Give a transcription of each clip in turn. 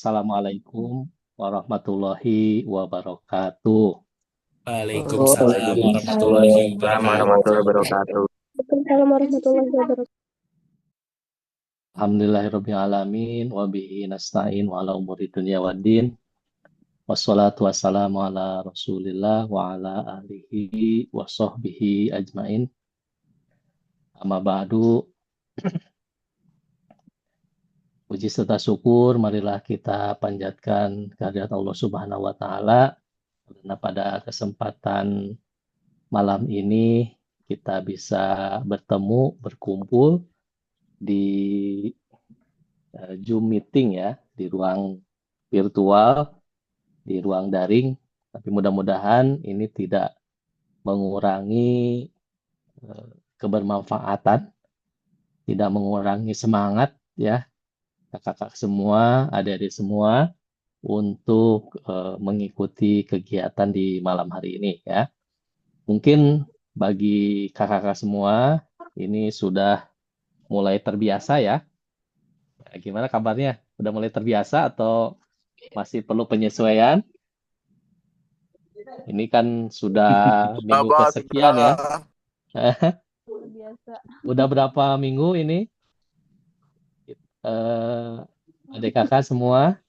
Assalamualaikum warahmatullahi wabarakatuh. Waalaikumsalam warahmatullahi Waalaikumsalam warahmatullahi wabarakatuh. wabarakatuh. Waalaikumsalam warahmatullahi wabarakatuh. Alhamdulillahirrabbilalamin wa bihi nasta'in wa ala umuri dunya waddin. Wassalatu wassalamu ala Rasulillah wa ala alihi wa sahbihi ajmain. Amma ba'du, puji serta syukur marilah kita panjatkan kehadirat Allah Subhanahu wa taala karena pada kesempatan malam ini kita bisa bertemu, berkumpul di Zoom meeting ya, di ruang virtual, di ruang daring. Tapi mudah-mudahan ini tidak mengurangi kebermanfaatan, tidak mengurangi semangat ya, kakak-kakak semua, adik-adik semua untuk mengikuti kegiatan di malam hari ini ya. Mungkin bagi kakak-kakak semua ini sudah mulai terbiasa ya. Gimana kabarnya? Udah mulai terbiasa atau masih perlu penyesuaian? Ini kan sudah minggu kesekian ya. Biasa. Udah berapa minggu ini? Adik kakak semua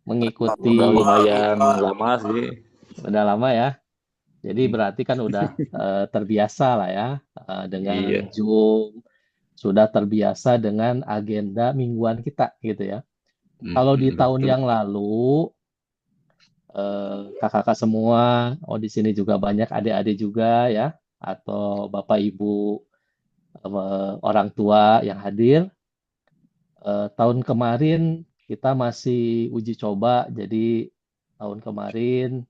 mengikuti. Udah lumayan lama sih. Udah lama ya. Jadi berarti kan udah terbiasa lah ya dengan Iya. Zoom, sudah terbiasa dengan agenda mingguan kita gitu ya. Kalau di tahun Betul. yang lalu kakak-kakak semua, di sini juga banyak adik-adik juga ya, atau bapak ibu orang tua yang hadir. Tahun kemarin kita masih uji coba, jadi tahun kemarin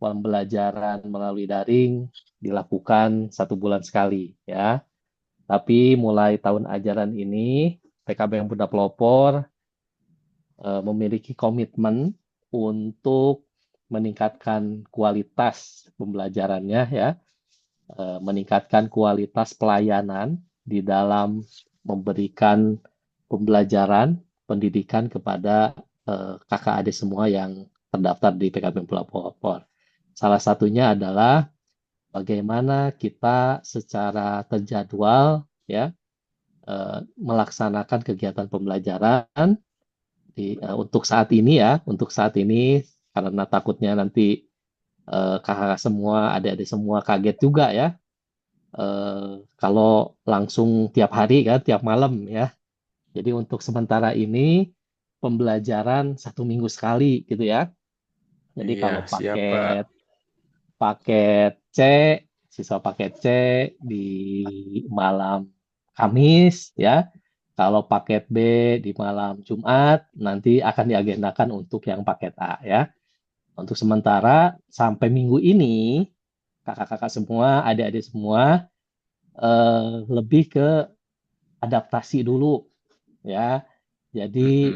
pembelajaran melalui daring dilakukan 1 bulan sekali ya. Tapi mulai tahun ajaran ini PKB yang Bunda Pelopor memiliki komitmen untuk meningkatkan kualitas pembelajarannya ya, meningkatkan kualitas pelayanan di dalam memberikan pembelajaran pendidikan kepada kakak adik semua yang terdaftar di PKB Pelopor. Salah satunya adalah bagaimana kita secara terjadwal ya melaksanakan kegiatan pembelajaran untuk saat ini ya, untuk saat ini karena takutnya nanti kakak semua, adik-adik semua kaget juga ya. Kalau langsung tiap hari kan, tiap malam ya. Jadi untuk sementara ini pembelajaran 1 minggu sekali gitu ya. Jadi Iya, kalau siap, Pak. paket C, siswa paket C di malam Kamis ya. Kalau paket B di malam Jumat, nanti akan diagendakan untuk yang paket A ya. Untuk sementara sampai minggu ini, kakak-kakak semua, adik-adik semua, lebih ke adaptasi dulu ya. Jadi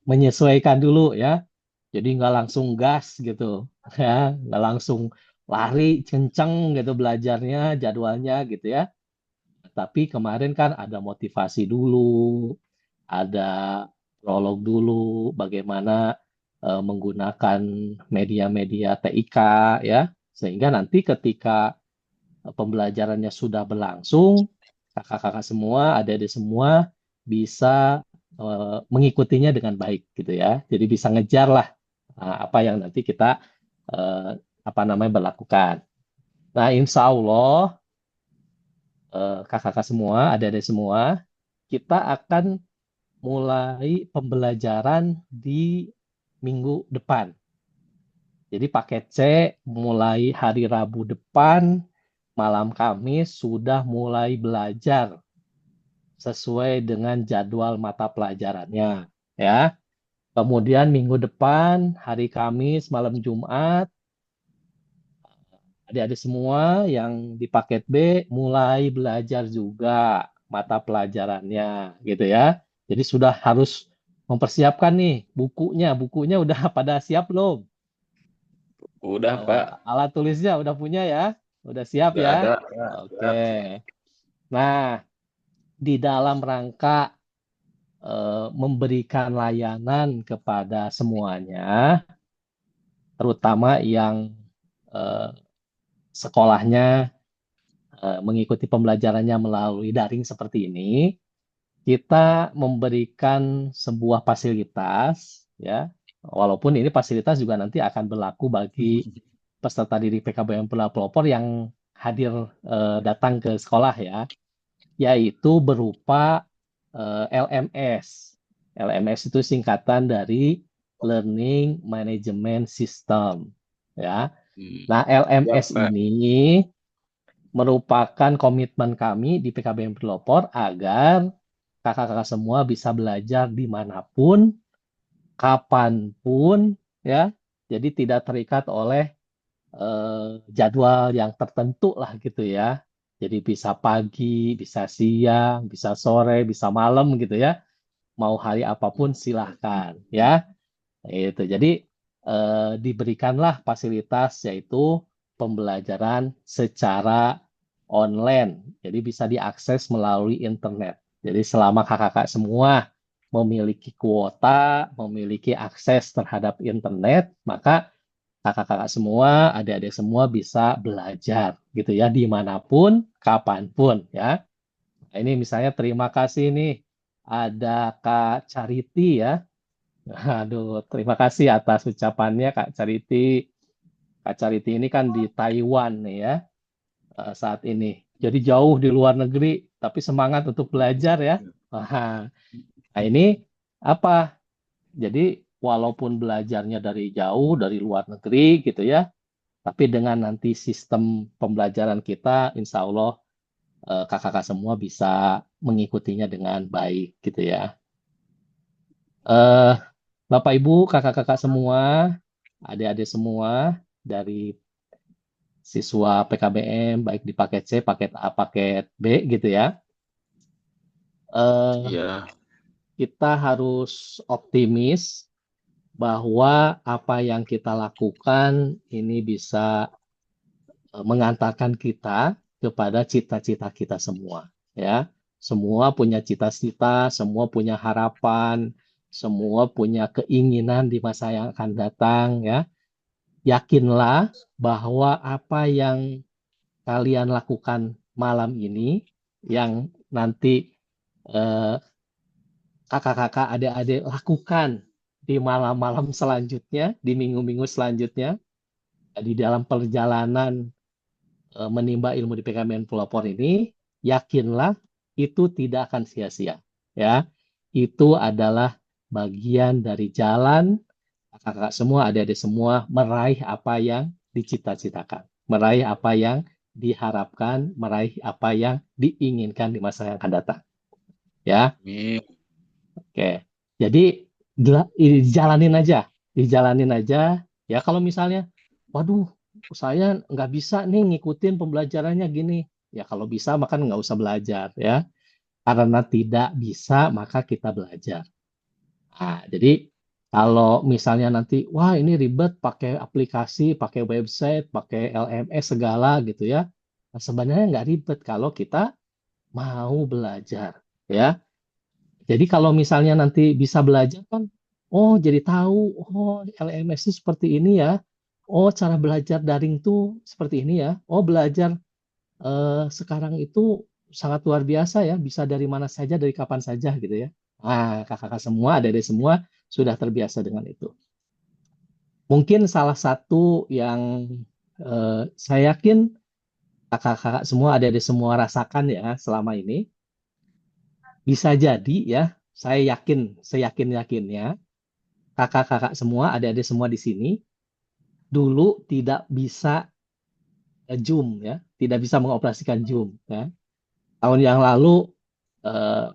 menyesuaikan dulu ya. Jadi nggak langsung gas gitu ya, nggak langsung lari kenceng gitu belajarnya, jadwalnya gitu ya. Tapi kemarin kan ada motivasi dulu, ada prolog dulu, bagaimana menggunakan media-media TIK ya, sehingga nanti ketika pembelajarannya sudah berlangsung, kakak-kakak semua, adik-adik semua bisa mengikutinya dengan baik gitu ya. Jadi bisa ngejar lah apa yang nanti kita apa namanya berlakukan. Nah, insya Allah kakak-kakak semua, adik-adik semua, kita akan mulai pembelajaran di minggu depan. Jadi paket C mulai hari Rabu depan, malam Kamis sudah mulai belajar sesuai dengan jadwal mata pelajarannya. Ya. Kemudian minggu depan, hari Kamis, malam Jumat, adik-adik semua yang di paket B mulai belajar juga mata pelajarannya, gitu ya. Jadi sudah harus mempersiapkan nih bukunya. Bukunya udah pada siap belum? Udah, Pak. Alat tulisnya udah punya ya? Udah siap Udah ada, ya? Pak. Oke. Siap. Nah, di dalam rangka memberikan layanan kepada semuanya, terutama yang eh, sekolahnya mengikuti pembelajarannya melalui daring seperti ini. Kita memberikan sebuah fasilitas, ya, walaupun ini fasilitas juga nanti akan berlaku bagi peserta didik PKBM pelopor yang hadir datang ke sekolah, ya, yaitu berupa LMS. LMS itu singkatan dari Learning Management System, ya. Nah, LMS Pak. ini merupakan komitmen kami di PKBM pelopor agar kakak-kakak semua bisa belajar dimanapun, kapanpun, ya. Jadi tidak terikat oleh jadwal yang tertentu lah gitu ya. Jadi bisa pagi, bisa siang, bisa sore, bisa malam gitu ya. Mau hari apapun silahkan ya. Itu. Jadi diberikanlah fasilitas yaitu pembelajaran secara online. Jadi bisa diakses melalui internet. Jadi selama kakak-kakak semua memiliki kuota, memiliki akses terhadap internet, maka kakak-kakak semua, adik-adik semua bisa belajar gitu ya, dimanapun, kapanpun ya. Nah, ini misalnya terima kasih nih, ada Kak Charity ya. Aduh, terima kasih atas ucapannya Kak Charity. Kak Charity ini kan di Taiwan nih ya, saat ini. Jadi jauh di luar negeri, tapi semangat untuk belajar ya. Nah, ini apa? Jadi walaupun belajarnya dari jauh, dari luar negeri gitu ya, tapi dengan nanti sistem pembelajaran kita, insya Allah kakak-kakak semua bisa mengikutinya dengan baik gitu ya. Bapak Ibu, kakak-kakak semua, adik-adik semua dari siswa PKBM, baik di paket C, paket A, paket B gitu ya. Iya. Kita harus optimis bahwa apa yang kita lakukan ini bisa mengantarkan kita kepada cita-cita kita semua, ya. Semua punya cita-cita, semua punya harapan, semua punya keinginan di masa yang akan datang, ya. Yakinlah bahwa apa yang kalian lakukan malam ini, yang nanti kakak-kakak, adik-adik lakukan di malam-malam selanjutnya, di minggu-minggu selanjutnya, di dalam perjalanan menimba ilmu di PKBM pelopor ini, yakinlah itu tidak akan sia-sia. Ya, itu adalah bagian dari jalan kakak-kakak semua, adik-adik semua meraih apa yang dicita-citakan, meraih apa yang diharapkan, meraih apa yang diinginkan di masa yang akan datang. Ya, oke. Jadi dijalanin aja. Ya kalau misalnya, waduh, saya nggak bisa nih ngikutin pembelajarannya gini. Ya kalau bisa maka nggak usah belajar ya. Karena tidak bisa maka kita belajar. Nah, jadi kalau misalnya nanti, wah ini ribet pakai aplikasi, pakai website, pakai LMS segala gitu ya. Nah, sebenarnya nggak ribet kalau kita mau belajar ya. Jadi kalau misalnya nanti bisa belajar kan, oh jadi tahu, oh LMS itu seperti ini ya. Oh cara belajar daring tuh seperti ini ya. Oh belajar sekarang itu sangat luar biasa ya, bisa dari mana saja, dari kapan saja gitu ya. Nah, kakak-kakak semua, adik-adik semua sudah terbiasa dengan itu. Mungkin salah satu yang saya yakin kakak-kakak semua, adik-adik semua rasakan ya selama ini, bisa jadi ya, saya yakin, seyakin-yakinnya, kakak-kakak semua, adik-adik semua di sini, dulu tidak bisa Zoom ya, tidak bisa mengoperasikan Zoom ya. Tahun yang lalu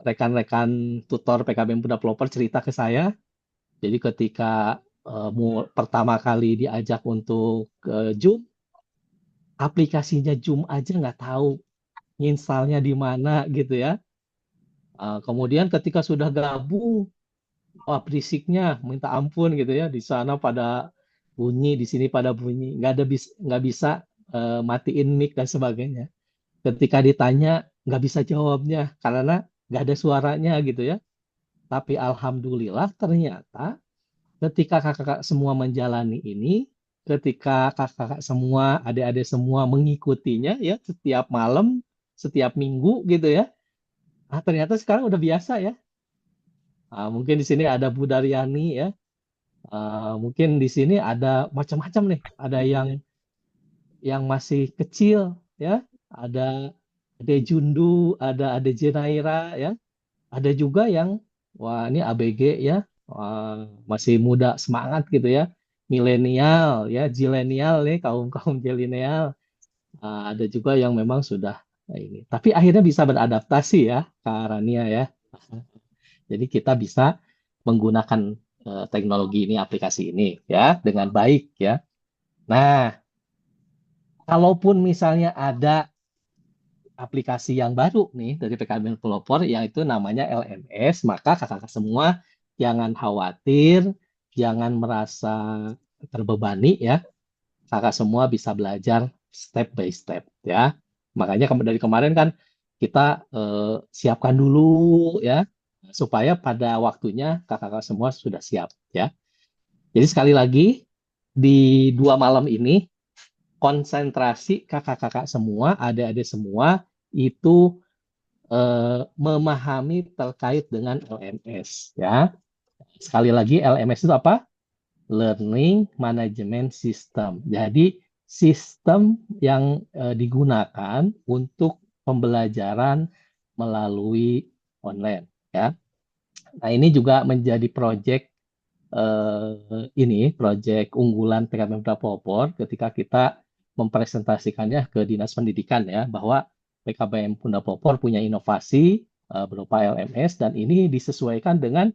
rekan-rekan tutor PKBM Muda Pelopor cerita ke saya, jadi ketika pertama kali diajak untuk Zoom, aplikasinya Zoom aja nggak tahu nginstalnya di mana gitu ya. Kemudian ketika sudah gabung, wah berisiknya minta ampun gitu ya, di sana pada bunyi, di sini pada bunyi, nggak bisa matiin mic dan sebagainya. Ketika ditanya nggak bisa jawabnya karena nggak ada suaranya gitu ya. Tapi alhamdulillah ternyata ketika kakak-kakak semua menjalani ini, ketika kakak-kakak semua, adik-adik semua mengikutinya ya setiap malam, setiap minggu gitu ya. Ternyata sekarang udah biasa ya. Mungkin di sini ada Bu Daryani ya. Mungkin di sini ada macam-macam nih. Ada yang masih kecil ya, ada Ade Jundu, ada Ade Jenaira ya, ada juga yang wah ini ABG ya, wah, masih muda semangat gitu ya, milenial ya, zilenial nih kaum kaum zilenial. Ada juga yang memang sudah ini, tapi akhirnya bisa beradaptasi ya, Kak Rania ya. Jadi kita bisa menggunakan teknologi ini, aplikasi ini ya dengan baik ya. Nah, kalaupun misalnya ada aplikasi yang baru nih dari PKB Pelopor yaitu namanya LMS, maka kakak-kakak semua jangan khawatir, jangan merasa terbebani ya. Kakak semua bisa belajar step by step ya. Makanya dari kemarin kan kita siapkan dulu ya supaya pada waktunya kakak-kakak semua sudah siap ya. Jadi sekali lagi di 2 malam ini konsentrasi kakak-kakak semua, adik-adik semua itu memahami terkait dengan LMS ya. Sekali lagi LMS itu apa? Learning Management System. Jadi sistem yang digunakan untuk pembelajaran melalui online ya. Nah, ini juga menjadi proyek proyek unggulan PKB Pelopor ketika kita mempresentasikannya ke Dinas Pendidikan ya, bahwa PKBM Punda Popor punya inovasi berupa LMS dan ini disesuaikan dengan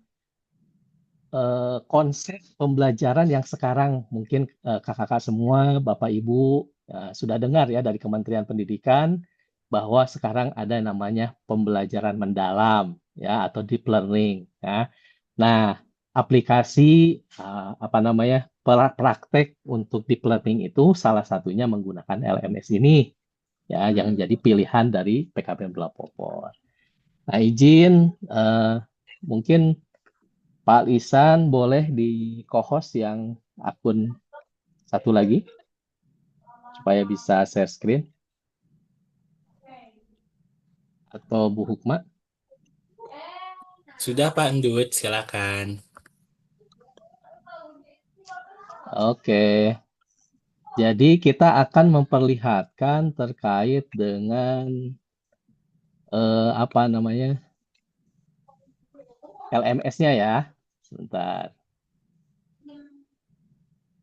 konsep pembelajaran yang sekarang mungkin kakak-kakak semua, Bapak Ibu sudah dengar ya dari Kementerian Pendidikan bahwa sekarang ada namanya pembelajaran mendalam ya atau deep learning ya. Nah, aplikasi apa namanya praktek untuk deep learning itu salah satunya menggunakan LMS ini ya yang jadi pilihan dari PKB Pelopor. Nah, izin mungkin Pak Lisan boleh di co-host yang akun satu lagi supaya bisa share screen atau Bu Hukma. Sudah Pak Endut, silakan. Oke. Jadi kita akan memperlihatkan terkait dengan apa namanya LMS-nya ya. Sebentar.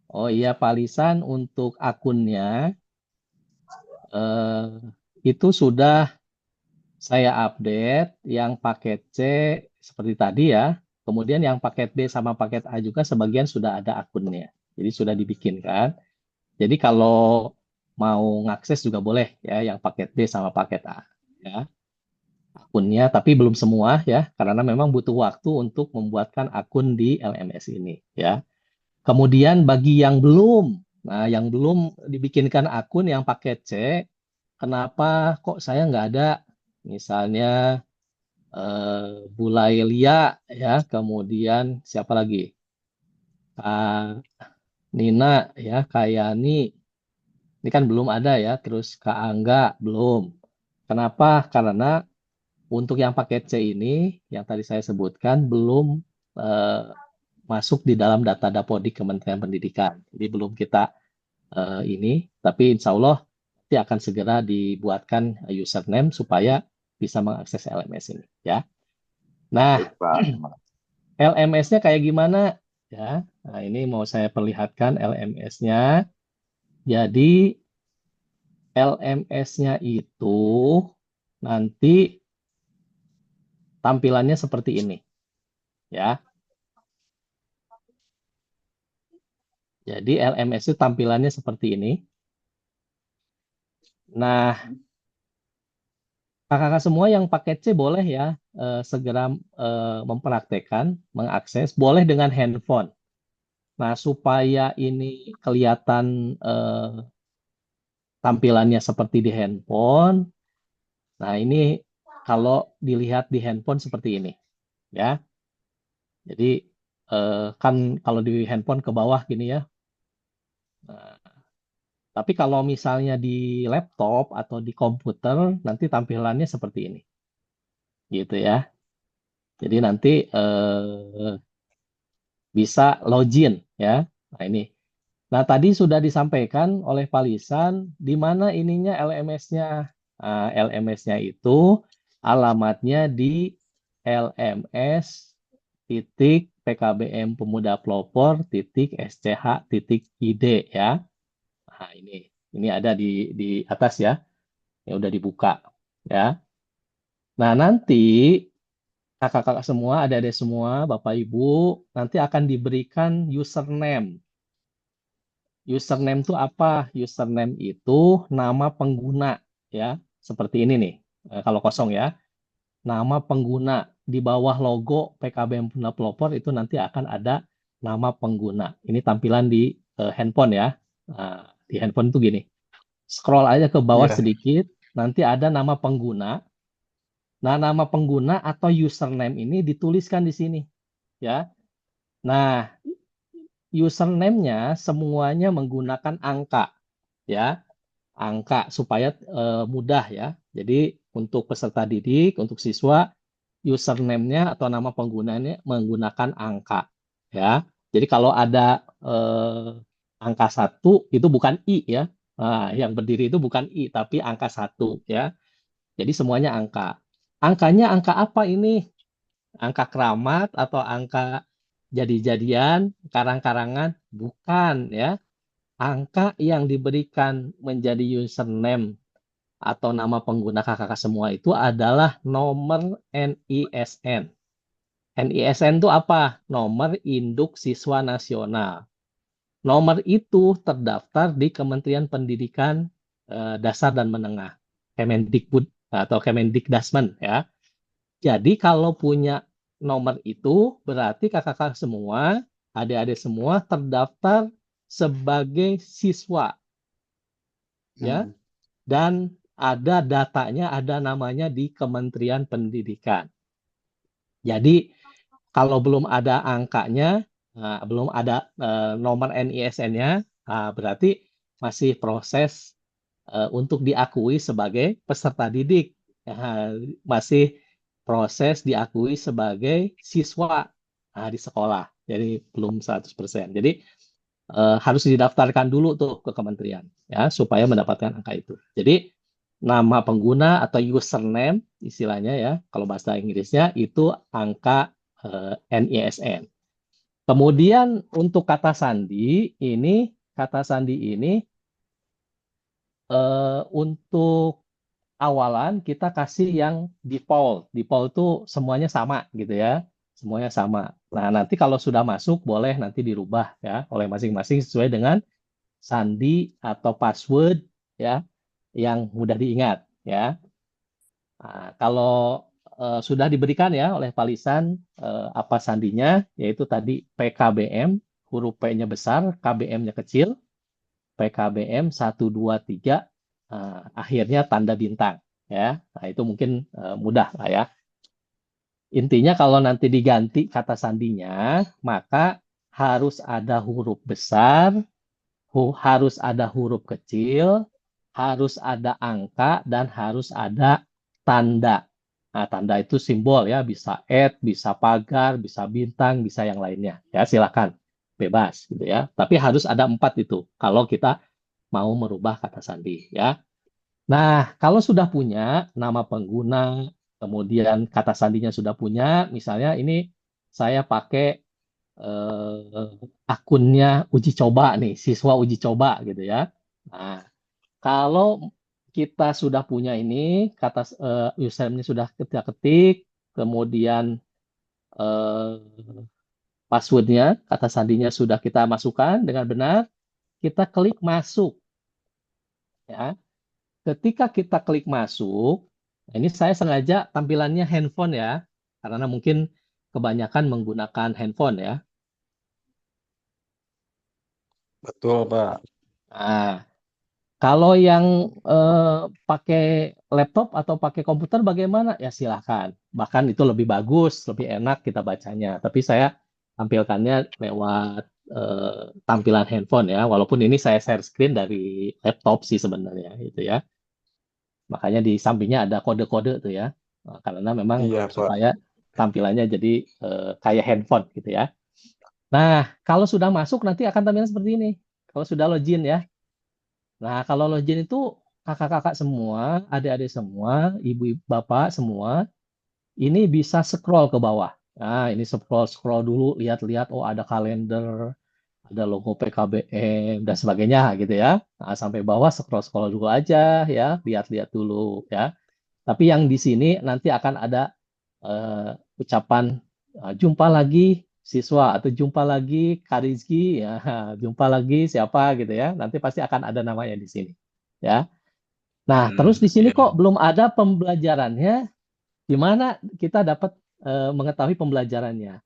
Oh iya, Pak Lisan untuk akunnya itu sudah saya update yang paket C seperti tadi ya. Kemudian yang paket B sama paket A juga sebagian sudah ada akunnya. Jadi sudah dibikinkan. Jadi kalau mau ngakses juga boleh ya yang paket B sama paket A ya akunnya, tapi belum semua ya karena memang butuh waktu untuk membuatkan akun di LMS ini ya. Kemudian bagi yang belum, nah yang belum dibikinkan akun yang paket C, kenapa kok saya nggak ada misalnya Bulai Lia ya, kemudian siapa lagi? Kak Nina ya, Kak Yani, ini kan belum ada ya, terus Kak Angga belum. Kenapa? Karena untuk yang paket C ini, yang tadi saya sebutkan, belum eh, masuk di dalam data Dapodik Kementerian Pendidikan. Jadi belum kita ini, tapi insya Allah nanti akan segera dibuatkan username supaya bisa mengakses LMS ini ya. Nah, Baik, Pak. Terima kasih. LMS-nya kayak gimana? Ya, nah ini mau saya perlihatkan LMS-nya. Jadi LMS-nya itu nanti tampilannya seperti ini, ya. Jadi LMS itu tampilannya seperti ini. Nah, kakak-kakak semua yang paket C boleh ya segera mempraktekkan, mengakses, boleh dengan handphone. Nah, supaya ini kelihatan tampilannya seperti di handphone, nah ini kalau dilihat di handphone seperti ini, ya. Jadi kan kalau di handphone ke bawah gini ya. Nah, tapi kalau misalnya di laptop atau di komputer nanti tampilannya seperti ini, gitu ya. Jadi nanti bisa login ya. Nah ini. Nah tadi sudah disampaikan oleh Pak Lisan di mana ininya LMS-nya. Nah, LMS-nya itu alamatnya di LMS titik PKBM Pemuda Pelopor titik SCH titik ID ya. Nah ini ada di atas ya, yang udah dibuka ya. Nah nanti kakak-kakak semua, adik-adik semua, Bapak Ibu, nanti akan diberikan username. Username itu apa? Username itu nama pengguna ya, seperti ini nih. Kalau kosong ya, nama pengguna di bawah logo PKBM Pemuda Pelopor itu nanti akan ada nama pengguna. Ini tampilan di handphone ya. Nah, di handphone itu gini. Scroll aja ke bawah Iya. sedikit, nanti ada nama pengguna. Nah, nama pengguna atau username ini dituliskan di sini ya. Nah, username-nya semuanya menggunakan angka ya, angka supaya mudah ya. Jadi untuk peserta didik, untuk siswa, username-nya atau nama penggunanya menggunakan angka ya. Jadi kalau ada angka 1 itu bukan I ya. Nah, yang berdiri itu bukan I tapi angka 1 ya. Jadi semuanya angka. Angkanya angka apa ini? Angka keramat atau angka jadi-jadian, karang-karangan? Bukan ya. Angka yang diberikan menjadi username atau nama pengguna kakak-kakak semua itu adalah nomor NISN. NISN itu apa? Nomor Induk Siswa Nasional. Nomor itu terdaftar di Kementerian Pendidikan Dasar dan Menengah, Kemendikbud atau Kemendikdasmen ya. Jadi kalau punya nomor itu berarti kakak-kakak semua, adik-adik semua terdaftar sebagai siswa ya, dan ada datanya, ada namanya di Kementerian Pendidikan. Jadi kalau belum ada angkanya, belum ada nomor NISN-nya, berarti masih proses untuk diakui sebagai peserta didik. Masih proses diakui sebagai siswa di sekolah. Jadi belum 100%. Jadi harus didaftarkan dulu tuh ke kementerian ya supaya mendapatkan angka itu. Jadi nama pengguna atau username istilahnya ya, kalau bahasa Inggrisnya itu angka NISN. Kemudian untuk kata sandi ini untuk awalan kita kasih yang default. Default itu semuanya sama gitu ya. Semuanya sama. Nah, nanti kalau sudah masuk boleh nanti dirubah ya oleh masing-masing sesuai dengan sandi atau password ya yang mudah diingat ya. Nah, kalau sudah diberikan ya oleh Pak Lisan apa sandinya yaitu tadi PKBM, huruf P-nya besar, KBM-nya kecil, PKBM 123 akhirnya tanda bintang ya. Nah, itu mungkin mudah lah ya. Intinya kalau nanti diganti kata sandinya, maka harus ada huruf besar, harus ada huruf kecil, harus ada angka, dan harus ada tanda. Nah, tanda itu simbol ya, bisa bisa pagar, bisa bintang, bisa yang lainnya. Ya, silakan, bebas gitu ya. Tapi harus ada 4 itu kalau kita mau merubah kata sandi ya. Nah, kalau sudah punya nama pengguna, kemudian kata sandinya sudah punya, misalnya ini saya pakai akunnya uji coba nih, siswa uji coba gitu ya. Nah, kalau kita sudah punya ini, kata username sudah kita ketik, kemudian eh, passwordnya, kata sandinya sudah kita masukkan dengan benar, kita klik masuk ya. Ketika kita klik masuk, nah ini saya sengaja tampilannya handphone ya, karena mungkin kebanyakan menggunakan handphone ya. Betul, Pak. Nah, kalau yang pakai laptop atau pakai komputer bagaimana? Ya silahkan. Bahkan itu lebih bagus, lebih enak kita bacanya. Tapi saya tampilkannya lewat tampilan handphone ya. Walaupun ini saya share screen dari laptop sih sebenarnya gitu ya. Makanya di sampingnya ada kode-kode tuh ya. Karena memang Iya, Pak. supaya tampilannya jadi kayak handphone gitu ya. Nah, kalau sudah masuk nanti akan tampilan seperti ini. Kalau sudah login ya. Nah, kalau login itu kakak-kakak semua, adik-adik semua, ibu, bapak semua, ini bisa scroll ke bawah. Nah, ini scroll dulu, lihat-lihat, oh ada kalender, ada logo PKBM, dan sebagainya gitu ya. Nah, sampai bawah scroll-scroll dulu aja ya, lihat-lihat dulu ya. Tapi yang di sini nanti akan ada ucapan jumpa lagi siswa atau jumpa lagi Kak Rizky ya, jumpa lagi siapa gitu ya. Nanti pasti akan ada namanya di sini ya. Nah, terus di sini Iya. kok belum ada pembelajarannya. Gimana kita dapat mengetahui pembelajarannya?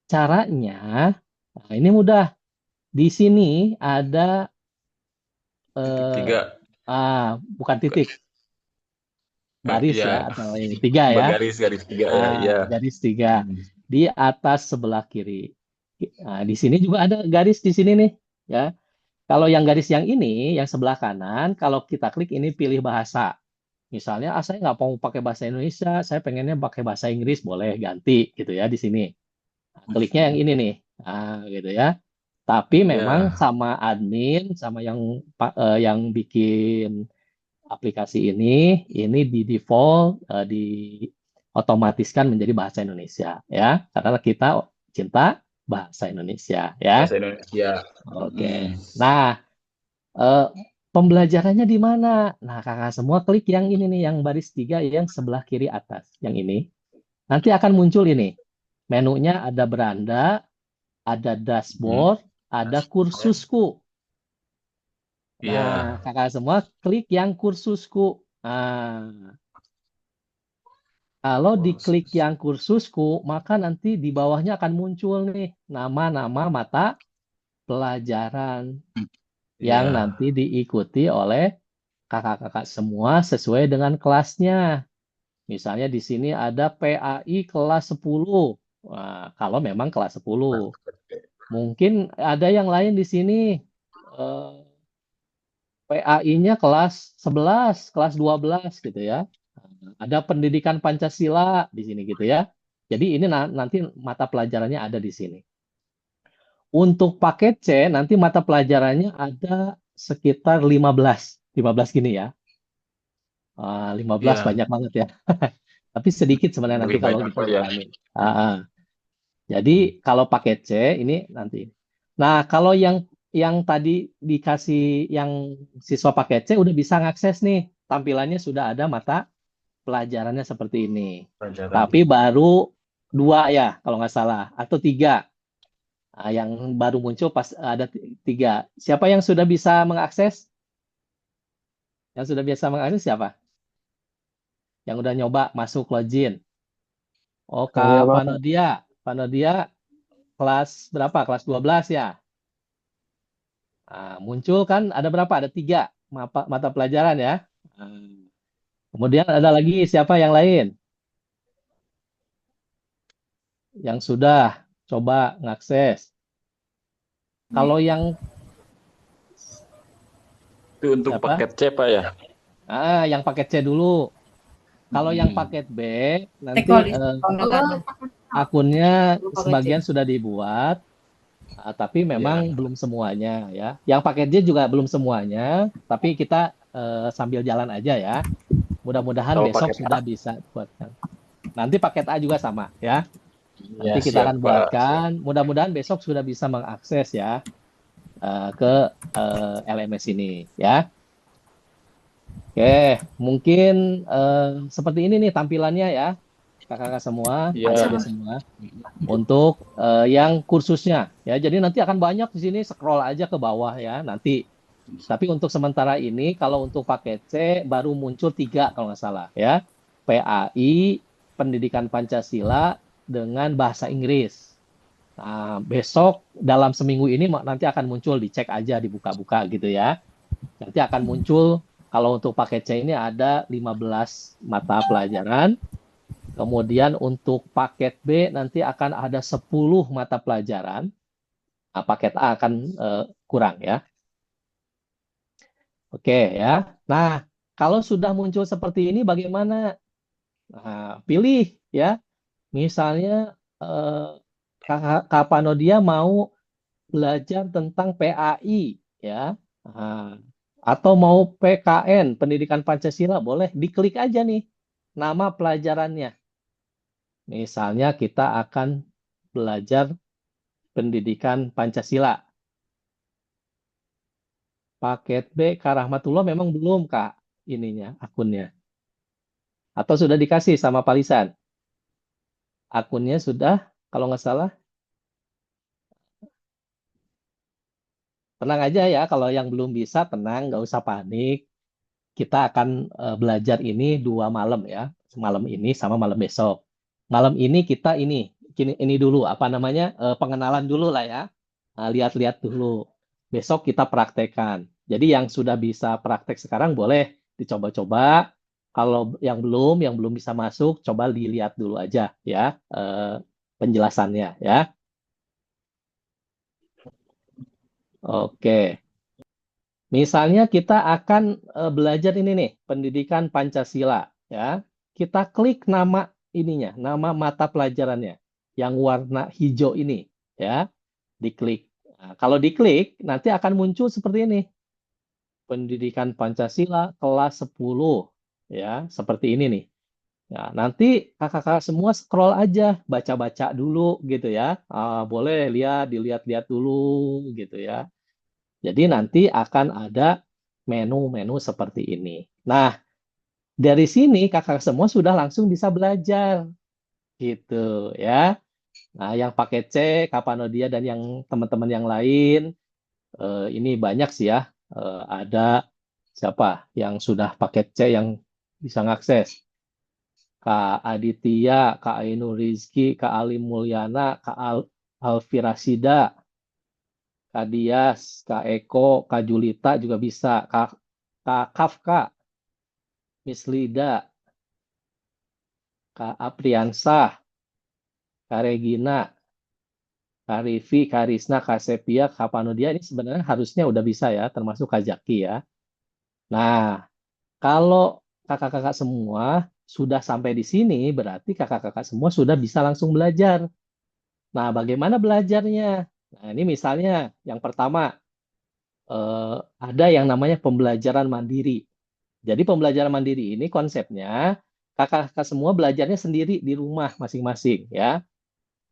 Caranya, nah ini mudah. Di sini ada Titik eh, tiga. bukan titik, baris Iya, ya atau ini tiga ya. bergaris tiga ya. Iya. Garis tiga di atas sebelah kiri. Nah, di sini juga ada garis di sini nih ya. Kalau yang garis yang ini, yang sebelah kanan, kalau kita klik ini pilih bahasa. Misalnya, saya nggak mau pakai bahasa Indonesia, saya pengennya pakai bahasa Inggris, boleh ganti gitu ya di sini. Nah, kliknya yang ini nih, gitu ya. Tapi memang Iya. sama admin, sama yang bikin aplikasi ini di default otomatiskan menjadi bahasa Indonesia ya, karena kita cinta bahasa Indonesia ya. Bahasa Indonesia. Oke. Nah, eh, pembelajarannya di mana? Nah, kakak semua klik yang ini nih, yang baris tiga yang sebelah kiri atas, yang ini. Nanti akan muncul ini. Menunya ada beranda, ada dashboard, ada kursusku. Iya. Nah, kakak semua klik yang kursusku. Nah, kalau diklik yang kursusku, maka nanti di bawahnya akan muncul nih nama-nama mata pelajaran yang Iya. nanti diikuti oleh kakak-kakak semua sesuai dengan kelasnya. Misalnya di sini ada PAI kelas 10. Wah, kalau memang kelas 10. Mungkin ada yang lain di sini. PAI-nya kelas 11, kelas 12 gitu ya. Ada pendidikan Pancasila di sini gitu ya. Jadi ini nanti mata pelajarannya ada di sini. Untuk paket C nanti mata pelajarannya ada sekitar 15. 15 gini ya. 15 Iya. banyak banget ya. Tapi sedikit sebenarnya nanti Lebih kalau banyak, Pak, ya. diprogramin. Jadi kalau paket C ini nanti. Nah, kalau yang tadi dikasih yang siswa paket C udah bisa ngakses nih. Tampilannya sudah ada mata pelajarannya seperti ini. Pelajaran. Tapi baru 2 ya, kalau nggak salah, atau 3. Nah, yang baru muncul pas ada 3. Siapa yang sudah bisa mengakses? Yang sudah bisa mengakses siapa? Yang udah nyoba masuk login. Oh, Saya, Kak Pak. Panodia. Panodia kelas berapa? Kelas 12 ya? Nah, muncul kan ada berapa? Ada 3 mata pelajaran ya. Nah, kemudian ada lagi siapa yang lain yang sudah coba ngakses. Kalau yang Itu untuk siapa? paket C, Pak, ya. Yang paket C dulu. Kalau yang paket B nanti akunnya sebagian sudah dibuat, tapi memang Iya. belum semuanya ya. Yang paket D juga belum semuanya, tapi kita sambil jalan aja ya. Mudah-mudahan Kalau besok paket sudah bisa buatkan. Nanti paket A juga sama ya. Iya, Nanti kita siap, akan Pak. buatkan. Mudah-mudahan besok sudah bisa mengakses ya ke LMS ini ya. Oke, mungkin seperti ini nih tampilannya ya, kakak-kakak semua, Iya. adik-adik semua. Untuk yang kursusnya ya, jadi nanti akan banyak di sini, scroll aja ke bawah ya nanti. Tapi untuk sementara ini, kalau untuk paket C baru muncul 3 kalau nggak salah ya. PAI, Pendidikan Pancasila dengan bahasa Inggris. Nah, besok dalam seminggu ini nanti akan muncul, dicek aja, dibuka-buka gitu ya. Nanti akan muncul Kalau untuk paket C ini ada 15 mata pelajaran. Kemudian untuk paket B nanti akan ada 10 mata pelajaran. Nah, paket A akan kurang ya. Oke ya. Nah, kalau sudah muncul seperti ini bagaimana? Nah, pilih ya. Misalnya Kak Panodia mau belajar tentang PAI ya. Nah, atau mau PKN, Pendidikan Pancasila, boleh diklik aja nih nama pelajarannya. Misalnya kita akan belajar Pendidikan Pancasila. Paket B Kak Rahmatullah memang belum Kak ininya akunnya. Atau sudah dikasih sama Pak Lisan? Akunnya sudah, kalau nggak salah. Tenang aja ya, kalau yang belum bisa tenang, nggak usah panik. Kita akan belajar ini 2 malam ya, malam ini sama malam besok. Malam ini kita ini dulu, apa namanya, pengenalan dulu lah ya. Nah, lihat-lihat dulu. Besok kita praktekkan. Jadi yang sudah bisa praktek sekarang boleh dicoba-coba. Kalau yang belum bisa masuk, coba dilihat dulu aja ya penjelasannya ya. Oke. Misalnya kita akan belajar ini nih, pendidikan Pancasila ya. Kita klik nama ininya, nama mata pelajarannya yang warna hijau ini ya, diklik. Nah, kalau diklik nanti akan muncul seperti ini. Pendidikan Pancasila kelas 10 ya, seperti ini nih. Ya, nanti kakak-kakak semua scroll aja, baca-baca dulu gitu ya. Boleh dilihat-lihat dulu gitu ya. Jadi nanti akan ada menu-menu seperti ini. Nah, dari sini kakak semua sudah langsung bisa belajar gitu ya. Nah, yang pakai C, Kapanodia dan yang teman-teman yang lain ini banyak sih ya. Ada siapa yang sudah paket C yang bisa ngakses? Kak Aditya, Kak Ainul Rizki, Kak Ali Mulyana, Kak Alfira Sida, Kak Dias, Kak Eko, Kak Julita juga bisa. Kak Kafka, Miss Lida, Kak Apriansah, Kak Regina, Kak Rivi, Kak Risna, Kak Sepia, Kak Panodia ini sebenarnya harusnya udah bisa ya, termasuk Kak Jaki ya. Nah, kalau kakak-kakak semua sudah sampai di sini, berarti kakak-kakak semua sudah bisa langsung belajar. Nah, bagaimana belajarnya? Nah, ini misalnya yang pertama, ada yang namanya pembelajaran mandiri. Jadi pembelajaran mandiri ini konsepnya kakak-kakak semua belajarnya sendiri di rumah masing-masing ya.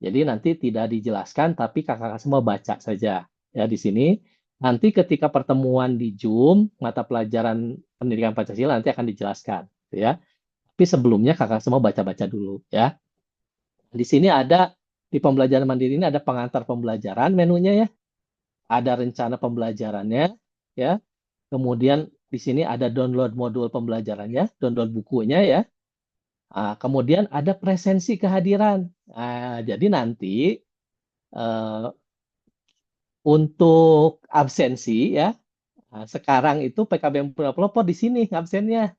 Jadi nanti tidak dijelaskan tapi kakak-kakak semua baca saja ya di sini. Nanti ketika pertemuan di Zoom mata pelajaran pendidikan Pancasila nanti akan dijelaskan gitu ya. Tapi sebelumnya kakak semua baca-baca dulu ya. Di sini ada di pembelajaran mandiri ini ada pengantar pembelajaran menunya ya. Ada rencana pembelajarannya ya. Kemudian di sini ada download modul pembelajarannya, download bukunya ya. Kemudian ada presensi kehadiran. Jadi nanti eh, untuk absensi ya, sekarang itu PKBM pelopor di sini absennya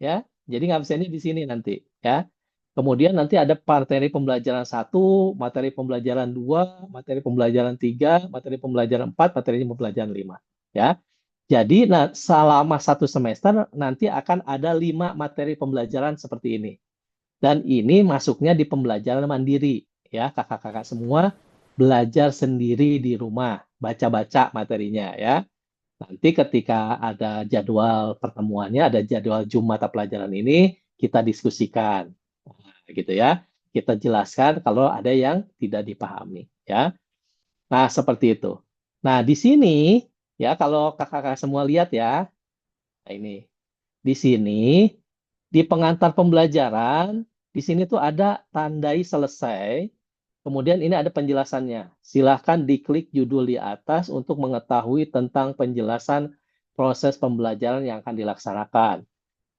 ya. Jadi absennya di sini nanti ya. Kemudian nanti ada materi pembelajaran 1, materi pembelajaran 2, materi pembelajaran 3, materi pembelajaran 4, materi pembelajaran 5 ya. Jadi selama 1 semester nanti akan ada 5 materi pembelajaran seperti ini. Dan ini masuknya di pembelajaran mandiri. Ya, kakak-kakak semua belajar sendiri di rumah, baca-baca materinya ya. Nanti ketika ada jadwal pertemuannya, ada jadwal Zoom mata pelajaran ini, kita diskusikan. Nah, gitu ya. Kita jelaskan kalau ada yang tidak dipahami ya. Nah, seperti itu. Nah, di sini ya kalau kakak-kakak semua lihat ya. Nah, ini. Di sini di pengantar pembelajaran, di sini tuh ada tandai selesai. Kemudian ini ada penjelasannya. Silahkan diklik judul di atas untuk mengetahui tentang penjelasan proses pembelajaran yang akan dilaksanakan.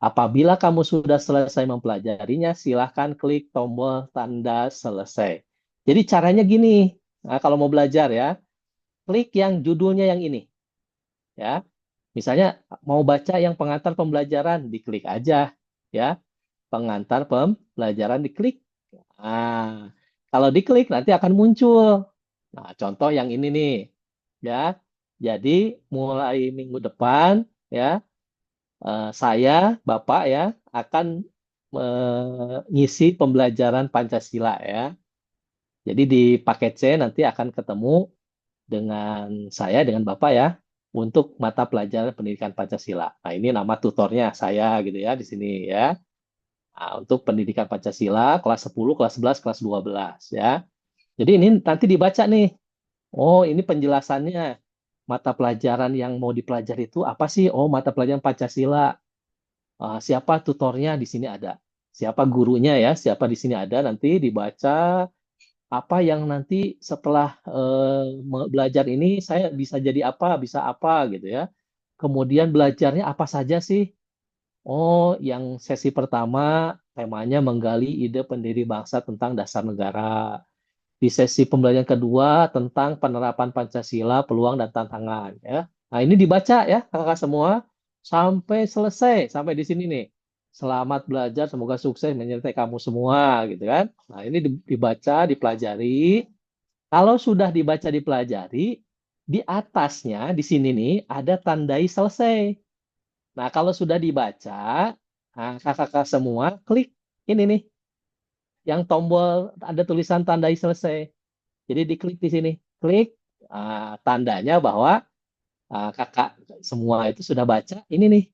Apabila kamu sudah selesai mempelajarinya, silahkan klik tombol tanda selesai. Jadi caranya gini, nah, kalau mau belajar ya, klik yang judulnya yang ini. Ya, Misalnya mau baca yang pengantar pembelajaran, diklik aja ya. Pengantar pembelajaran diklik. Nah, kalau diklik nanti akan muncul. Nah, contoh yang ini nih, ya. Jadi mulai minggu depan, ya, saya, Bapak, ya, akan mengisi pembelajaran Pancasila, ya. Jadi di paket C nanti akan ketemu dengan saya, dengan Bapak, ya, untuk mata pelajaran pendidikan Pancasila. Nah, ini nama tutornya saya, gitu ya, di sini, ya. Nah, untuk pendidikan Pancasila kelas 10, kelas 11, kelas 12 ya. Jadi ini nanti dibaca nih. Oh, ini penjelasannya. Mata pelajaran yang mau dipelajari itu apa sih? Oh, mata pelajaran Pancasila. Siapa tutornya di sini ada. Siapa gurunya ya? Siapa di sini ada nanti dibaca apa yang nanti setelah belajar ini saya bisa jadi apa, bisa apa gitu ya. Kemudian belajarnya apa saja sih? Oh, yang sesi pertama temanya menggali ide pendiri bangsa tentang dasar negara. Di sesi pembelajaran kedua tentang penerapan Pancasila, peluang dan tantangan. Ya. Nah, ini dibaca ya kakak semua sampai selesai sampai di sini nih. Selamat belajar, semoga sukses menyertai kamu semua, gitu kan? Nah, ini dibaca, dipelajari. Kalau sudah dibaca, dipelajari, di atasnya di sini nih ada tandai selesai. Nah, kalau sudah dibaca, nah, kakak-kakak semua klik ini nih, yang tombol ada tulisan tandai selesai. Jadi diklik di sini, klik tandanya bahwa kakak semua itu sudah baca. Ini nih,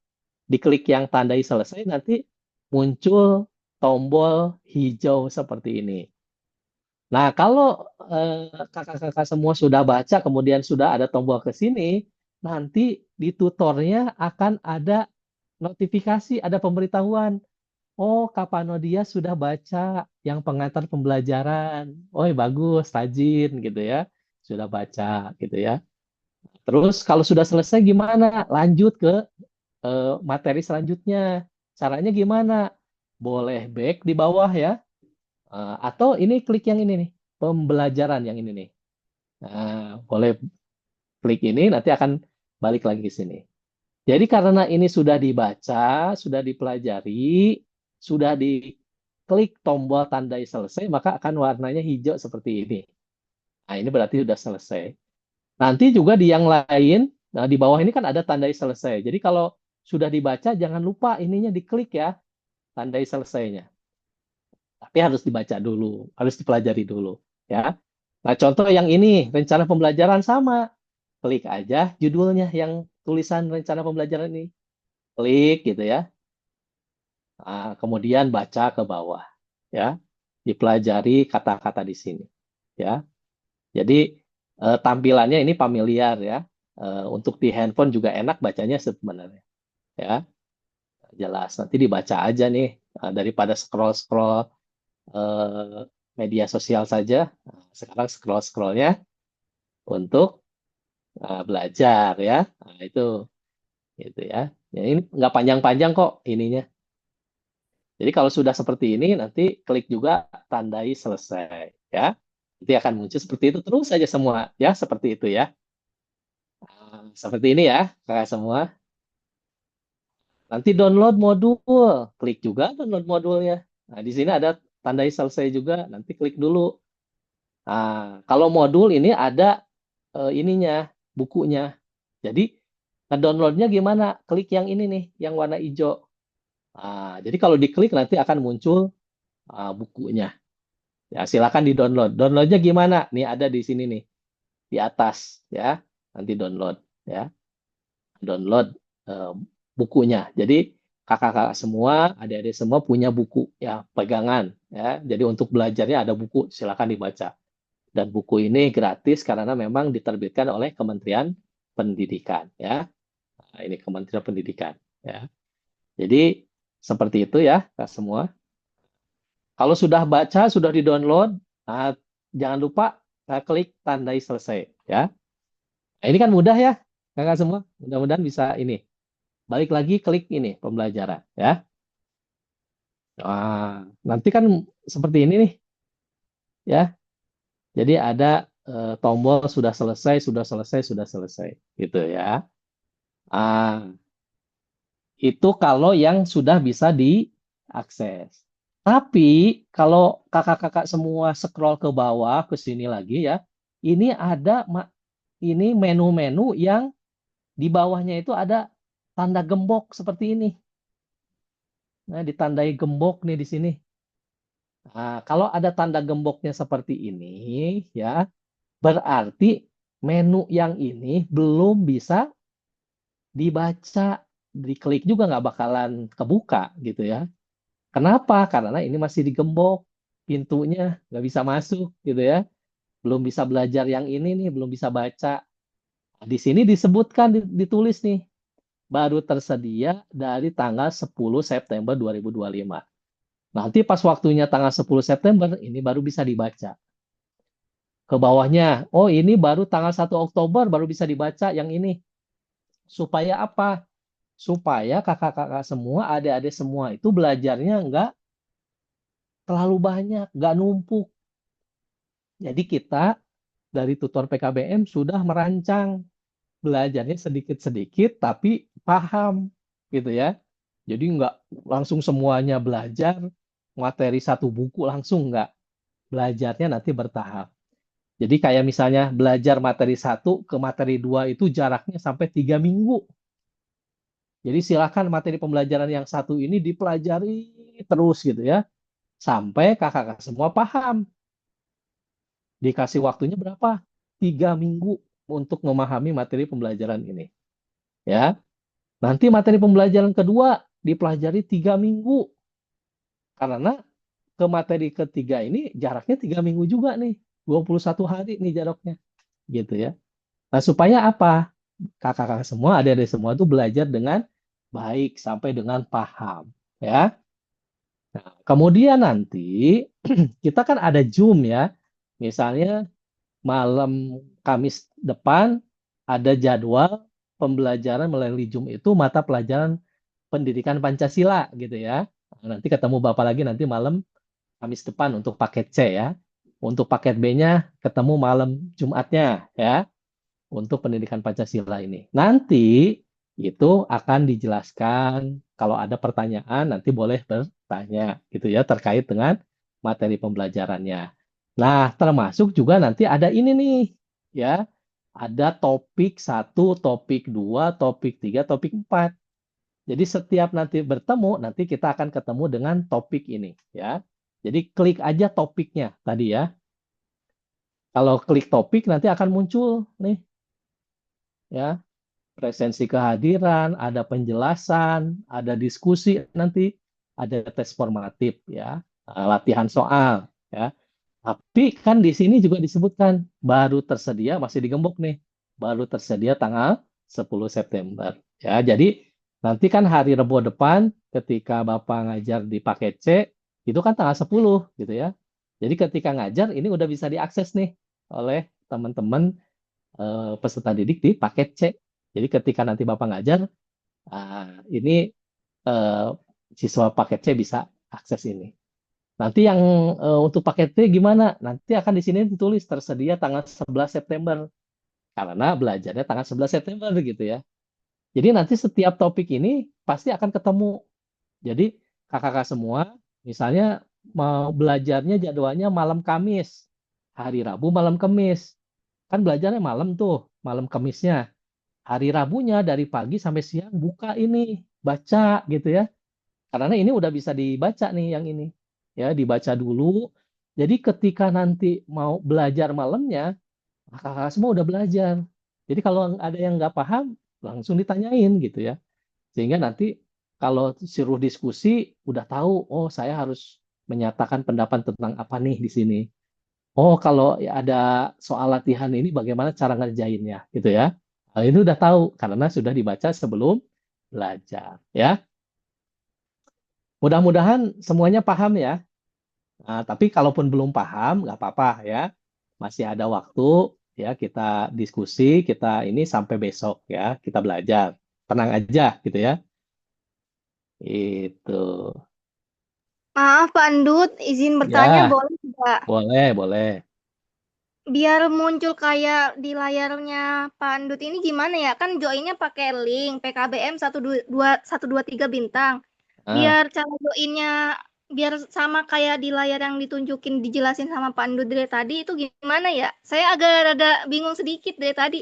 diklik yang tandai selesai, nanti muncul tombol hijau seperti ini. Nah, kalau kakak-kakak semua sudah baca, kemudian sudah ada tombol ke sini, nanti di tutornya akan ada notifikasi, ada pemberitahuan. Oh, Kapanodia sudah baca yang pengantar pembelajaran. Oh, bagus, rajin gitu ya. Sudah baca gitu ya. Terus kalau sudah selesai gimana? Lanjut ke materi selanjutnya. Caranya gimana? Boleh back di bawah ya. Atau ini klik yang ini nih, pembelajaran yang ini nih. Nah, boleh klik ini, nanti akan balik lagi ke sini. Jadi karena ini sudah dibaca, sudah dipelajari, sudah diklik tombol tandai selesai, maka akan warnanya hijau seperti ini. Nah, ini berarti sudah selesai. Nanti juga di yang lain, nah di bawah ini kan ada tandai selesai. Jadi kalau sudah dibaca, jangan lupa ininya diklik ya, tandai selesainya. Tapi harus dibaca dulu, harus dipelajari dulu. Ya. Nah, contoh yang ini, rencana pembelajaran sama. Klik aja judulnya yang tulisan rencana pembelajaran ini. Klik gitu ya. Kemudian baca ke bawah ya, dipelajari kata-kata di sini ya. Jadi tampilannya ini familiar ya. Untuk di handphone juga enak bacanya sebenarnya ya, jelas. Nanti dibaca aja nih daripada scroll-scroll media sosial saja. Sekarang scroll-scrollnya untuk belajar ya. Nah, itu ya. Ya ini nggak panjang-panjang kok ininya. Jadi kalau sudah seperti ini, nanti klik juga tandai selesai, ya. Nanti akan muncul seperti itu terus saja semua, ya, seperti itu ya. Seperti ini ya, kakak semua. Nanti download modul, klik juga download modulnya. Nah, di sini ada tandai selesai juga, nanti klik dulu. Nah, kalau modul ini ada ininya, bukunya. Jadi, downloadnya gimana? Klik yang ini nih, yang warna hijau. Jadi kalau diklik nanti akan muncul bukunya. Ya, silakan di-download. Downloadnya gimana? Nih ada di sini nih, di atas ya. Nanti download ya. Download eh, bukunya. Jadi kakak-kakak semua, adik-adik semua punya buku ya, pegangan ya. Jadi untuk belajarnya ada buku, silakan dibaca. Dan buku ini gratis karena memang diterbitkan oleh Kementerian Pendidikan ya. Nah, ini Kementerian Pendidikan ya. Jadi seperti itu ya, Kak semua. Kalau sudah baca, sudah di-download, jangan lupa klik tandai selesai ya. Nah, ini kan mudah ya, kakak semua. Mudah-mudahan bisa ini. Balik lagi klik ini pembelajaran ya. Nanti kan seperti ini nih ya. Jadi ada tombol sudah selesai, sudah selesai, sudah selesai gitu ya. Ah, itu kalau yang sudah bisa diakses. Tapi kalau kakak-kakak semua scroll ke bawah ke sini lagi ya, ini ada ini menu-menu yang di bawahnya itu ada tanda gembok seperti ini. Nah, ditandai gembok nih di sini. Nah, kalau ada tanda gemboknya seperti ini, ya, berarti menu yang ini belum bisa dibaca, diklik juga nggak bakalan kebuka gitu ya. Kenapa? Karena ini masih digembok pintunya, nggak bisa masuk gitu ya. Belum bisa belajar yang ini nih, belum bisa baca. Di sini disebutkan, ditulis nih, baru tersedia dari tanggal 10 September 2025. Nanti pas waktunya tanggal 10 September, ini baru bisa dibaca. Ke bawahnya, oh ini baru tanggal 1 Oktober baru bisa dibaca yang ini. Supaya apa? Supaya kakak-kakak semua, adik-adik semua itu belajarnya nggak terlalu banyak, nggak numpuk. Jadi kita dari tutor PKBM sudah merancang belajarnya sedikit-sedikit tapi paham gitu ya. Jadi nggak langsung semuanya belajar materi satu buku langsung nggak. Belajarnya nanti bertahap. Jadi kayak misalnya belajar materi satu ke materi dua itu jaraknya sampai 3 minggu. Jadi silakan materi pembelajaran yang satu ini dipelajari terus gitu ya. Sampai kakak-kakak semua paham. Dikasih waktunya berapa? 3 minggu untuk memahami materi pembelajaran ini. Ya, nanti materi pembelajaran kedua dipelajari 3 minggu. Karena ke materi ketiga ini jaraknya 3 minggu juga nih. 21 hari nih jaraknya. Gitu ya. Nah, supaya apa? Kakak-kakak semua, adik-adik semua itu belajar dengan baik sampai dengan paham. Ya. Nah, kemudian nanti kita kan ada Zoom ya. Misalnya malam Kamis depan ada jadwal pembelajaran melalui Zoom itu mata pelajaran pendidikan Pancasila gitu ya. Nah, nanti ketemu Bapak lagi nanti malam Kamis depan untuk paket C ya. Untuk paket B-nya ketemu malam Jumatnya ya untuk pendidikan Pancasila ini. Nanti itu akan dijelaskan kalau ada pertanyaan nanti boleh bertanya gitu ya terkait dengan materi pembelajarannya. Nah, termasuk juga nanti ada ini nih ya. Ada topik satu, topik 2, topik 3, topik 4. Jadi setiap nanti bertemu, nanti kita akan ketemu dengan topik ini ya. Jadi klik aja topiknya tadi ya. Kalau klik topik nanti akan muncul nih ya presensi kehadiran, ada penjelasan, ada diskusi nanti, ada tes formatif ya, latihan soal ya. Tapi kan di sini juga disebutkan baru tersedia masih digembok nih, baru tersedia tanggal 10 September ya. Jadi nanti kan hari Rebo depan ketika Bapak ngajar di paket C itu kan tanggal 10 gitu ya. Jadi ketika ngajar ini udah bisa diakses nih oleh teman-teman peserta didik di paket C. Jadi ketika nanti Bapak ngajar, ini eh, siswa paket C bisa akses ini. Nanti yang untuk paket T gimana? Nanti akan di sini ditulis tersedia tanggal 11 September. Karena belajarnya tanggal 11 September gitu ya. Jadi nanti setiap topik ini pasti akan ketemu. Jadi kakak-kakak semua, misalnya mau belajarnya jadwalnya malam Kamis, hari Rabu malam Kamis. Kan belajarnya malam tuh, malam Kamisnya. Hari Rabunya dari pagi sampai siang buka ini, baca gitu ya. Karena ini udah bisa dibaca nih yang ini. Ya, dibaca dulu. Jadi ketika nanti mau belajar malamnya, kakak-kakak semua udah belajar. Jadi kalau ada yang nggak paham, langsung ditanyain gitu ya. Sehingga nanti kalau suruh diskusi, udah tahu, oh saya harus menyatakan pendapat tentang apa nih di sini. Oh, kalau ya ada soal latihan ini bagaimana cara ngerjainnya gitu ya. Nah, ini udah tahu karena sudah dibaca sebelum belajar ya. Mudah-mudahan semuanya paham ya. Nah, tapi kalaupun belum paham nggak apa-apa ya. Masih ada waktu ya kita diskusi, kita ini sampai besok ya, kita belajar. Tenang aja gitu ya. Itu. Maaf, Pak Andut, izin bertanya Ya, boleh tidak? boleh, boleh. biar muncul kayak di layarnya Pak Andut ini gimana ya? Kan joinnya pakai link PKBM 123 bintang. Ah, Biar cara joinnya biar sama kayak di layar yang ditunjukin dijelasin sama Pak Andut dari tadi itu gimana ya? Saya agak rada bingung sedikit dari tadi.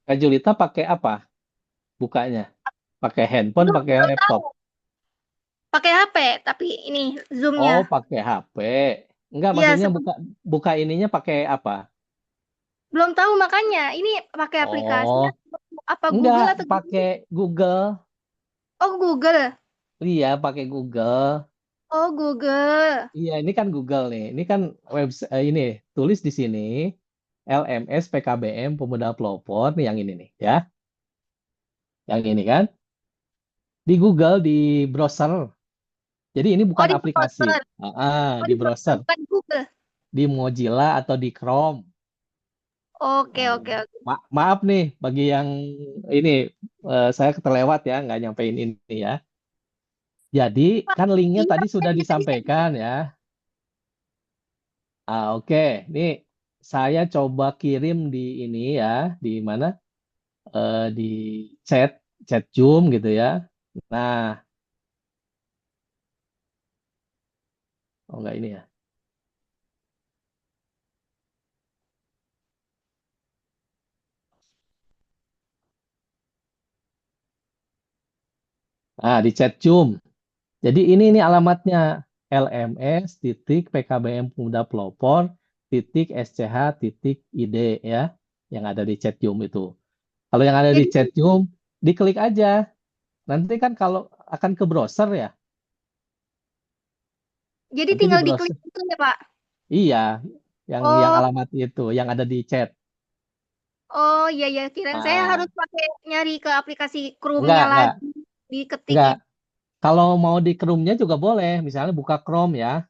Kak Julita pakai apa bukanya? Pakai handphone, Belum, pakai belum tahu. laptop? Pakai HP tapi ini Oh, Zoom-nya. pakai HP. Enggak, Iya, maksudnya buka ininya pakai apa? belum tahu makanya. Ini pakai aplikasinya Oh, apa enggak, Google atau gimana? pakai Google. Oh, Google. Iya, pakai Google. Oh, Google. Iya, ini kan Google nih. Ini kan ini tulis di sini LMS PKBM Pemuda Pelopor nih yang ini nih ya. Yang ini kan di Google di browser. Jadi ini Oh, bukan di aplikasi. browser. Oh, Di di browser browser, bukan Google. di Mozilla atau di Chrome. Oke, Nah, oke, oke. maaf nih bagi yang ini saya keterlewat ya, nggak nyampein ini ya. Jadi Pak, kan linknya iya, tadi sudah bisa bisa. disampaikan ya. Oke. Nih saya coba kirim di ini ya, di mana? Di chat, chat Zoom gitu ya. Nah, oh enggak ini ya. Nah, di chat Zoom. Jadi ini alamatnya LMS titik PKBM Pemuda Pelopor titik SCH titik ID ya, yang ada di chat Zoom itu. Kalau yang ada di Jadi chat Zoom, diklik aja. Nanti kan kalau akan ke browser ya, jadi nanti di tinggal diklik browser. itu ya, Pak. Iya, yang Oh, alamat itu, yang ada di chat. oh iya ya, kirain saya Nah, harus pakai nyari ke aplikasi Chrome-nya enggak, lagi, diketik enggak. itu. Kalau mau di Chrome-nya juga boleh. Misalnya buka Chrome ya.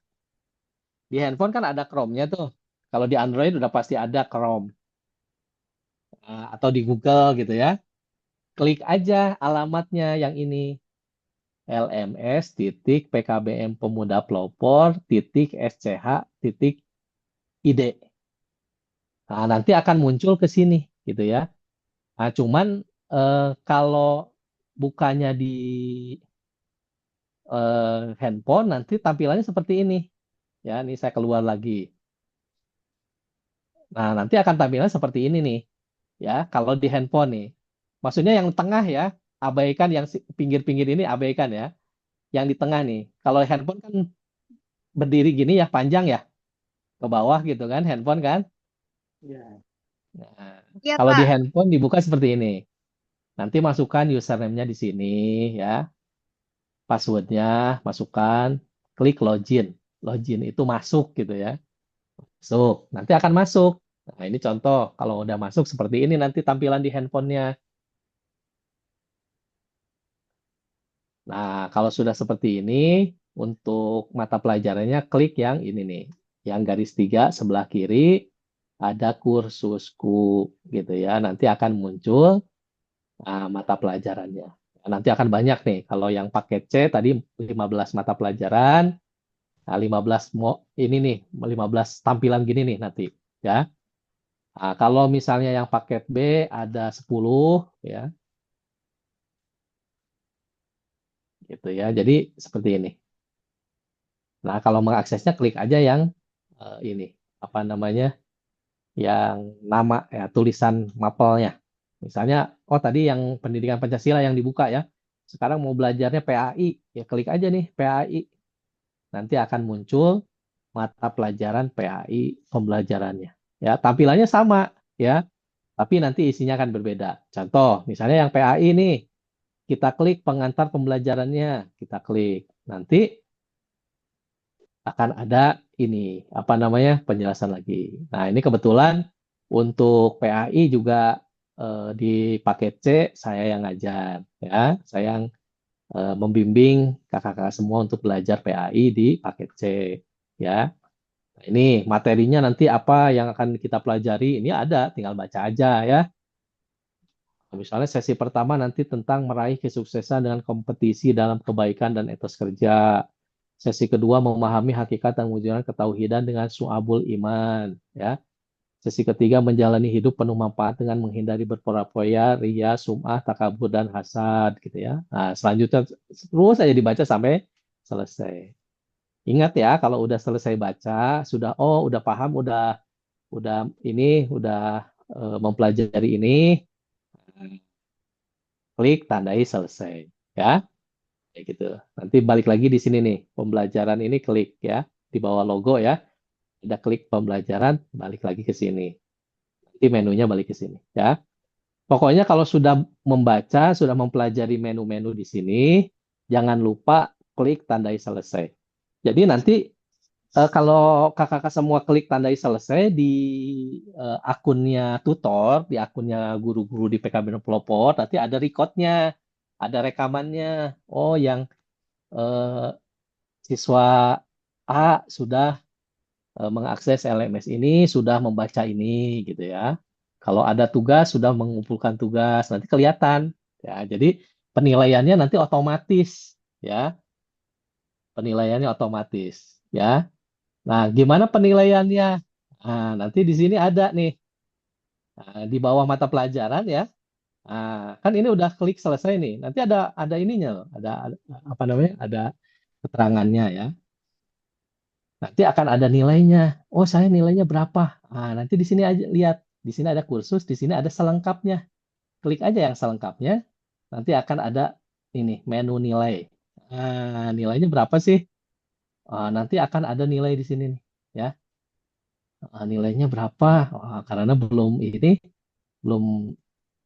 Di handphone kan ada Chrome-nya tuh. Kalau di Android udah pasti ada Chrome. Atau di Google gitu ya. Klik aja alamatnya yang ini. LMS titik PKBM Pemuda Pelopor titik SCH titik ID. Nah, nanti akan muncul ke sini gitu ya. Nah, cuman kalau bukanya di handphone nanti tampilannya seperti ini. Ya, ini saya keluar lagi. Nah, nanti akan tampilannya seperti ini nih. Ya, kalau di handphone nih. Maksudnya yang tengah ya, abaikan yang pinggir-pinggir ini abaikan ya. Yang di tengah nih. Kalau handphone kan berdiri gini ya, panjang ya, ke bawah gitu kan, handphone kan. Nah, Iya, kalau di Pak. handphone dibuka seperti ini. Nanti masukkan username-nya di sini ya, passwordnya masukkan, klik login. Login itu masuk gitu ya. Masuk. Nanti akan masuk. Nah, ini contoh. Kalau udah masuk seperti ini nanti tampilan di handphonenya. Nah, kalau sudah seperti ini, untuk mata pelajarannya klik yang ini nih. Yang garis 3 sebelah kiri ada kursusku gitu ya. Nanti akan muncul mata pelajarannya. Nanti akan banyak nih. Kalau yang paket C tadi 15 mata pelajaran. Nah, 15 ini nih, 15 tampilan gini nih nanti ya. Nah, kalau misalnya yang paket B ada 10 ya, gitu ya. Jadi seperti ini. Nah, kalau mengaksesnya klik aja yang ini apa namanya? Yang nama ya tulisan mapelnya. Misalnya, oh tadi yang pendidikan Pancasila yang dibuka ya. Sekarang mau belajarnya PAI, ya klik aja nih PAI. Nanti akan muncul mata pelajaran PAI pembelajarannya. Ya, tampilannya sama ya, tapi nanti isinya akan berbeda. Contoh, misalnya yang PAI nih, kita klik pengantar pembelajarannya, kita klik. Nanti akan ada ini, apa namanya, penjelasan lagi. Nah, ini kebetulan untuk PAI juga di paket C saya yang ngajar ya. Saya yang membimbing kakak-kakak semua untuk belajar PAI di paket C ya. Nah, ini materinya nanti apa yang akan kita pelajari, ini ada, tinggal baca aja ya. Misalnya sesi pertama nanti tentang meraih kesuksesan dengan kompetisi dalam kebaikan dan etos kerja. Sesi kedua memahami hakikat dan wujudnya ketauhidan dengan su'abul iman. Ya. Sesi ketiga menjalani hidup penuh manfaat dengan menghindari berfoya-foya, ria, sum'ah, takabur, dan hasad gitu ya. Nah, selanjutnya terus saja dibaca sampai selesai. Ingat ya, kalau udah selesai baca, udah paham, udah mempelajari ini, klik tandai selesai ya. Kayak gitu. Nanti balik lagi di sini nih, pembelajaran ini klik ya, di bawah logo ya. Ada klik pembelajaran, balik lagi ke sini. Nanti menunya balik ke sini ya. Pokoknya kalau sudah membaca, sudah mempelajari menu-menu di sini, jangan lupa klik tandai selesai. Jadi nanti kalau kakak-kakak semua klik tandai selesai di akunnya tutor, di akunnya guru-guru di PKB Pelopor, nanti ada recordnya, ada rekamannya. Oh, yang eh, siswa A sudah mengakses LMS ini, sudah membaca ini, gitu ya. Kalau ada tugas, sudah mengumpulkan tugas, nanti kelihatan. Ya, jadi penilaiannya nanti otomatis, ya. Penilaiannya otomatis, ya. Nah, gimana penilaiannya? Nah, nanti di sini ada nih, di bawah mata pelajaran ya. Nah, kan ini udah klik selesai nih. Nanti ada ininya loh, ada apa namanya? Ada keterangannya ya. Nanti akan ada nilainya. Oh, saya nilainya berapa? Nah, nanti di sini aja lihat. Di sini ada kursus, di sini ada selengkapnya. Klik aja yang selengkapnya. Nanti akan ada ini menu nilai. Nah, nilainya berapa sih? Nanti akan ada nilai di sini nih, ya. Nilainya berapa? Karena belum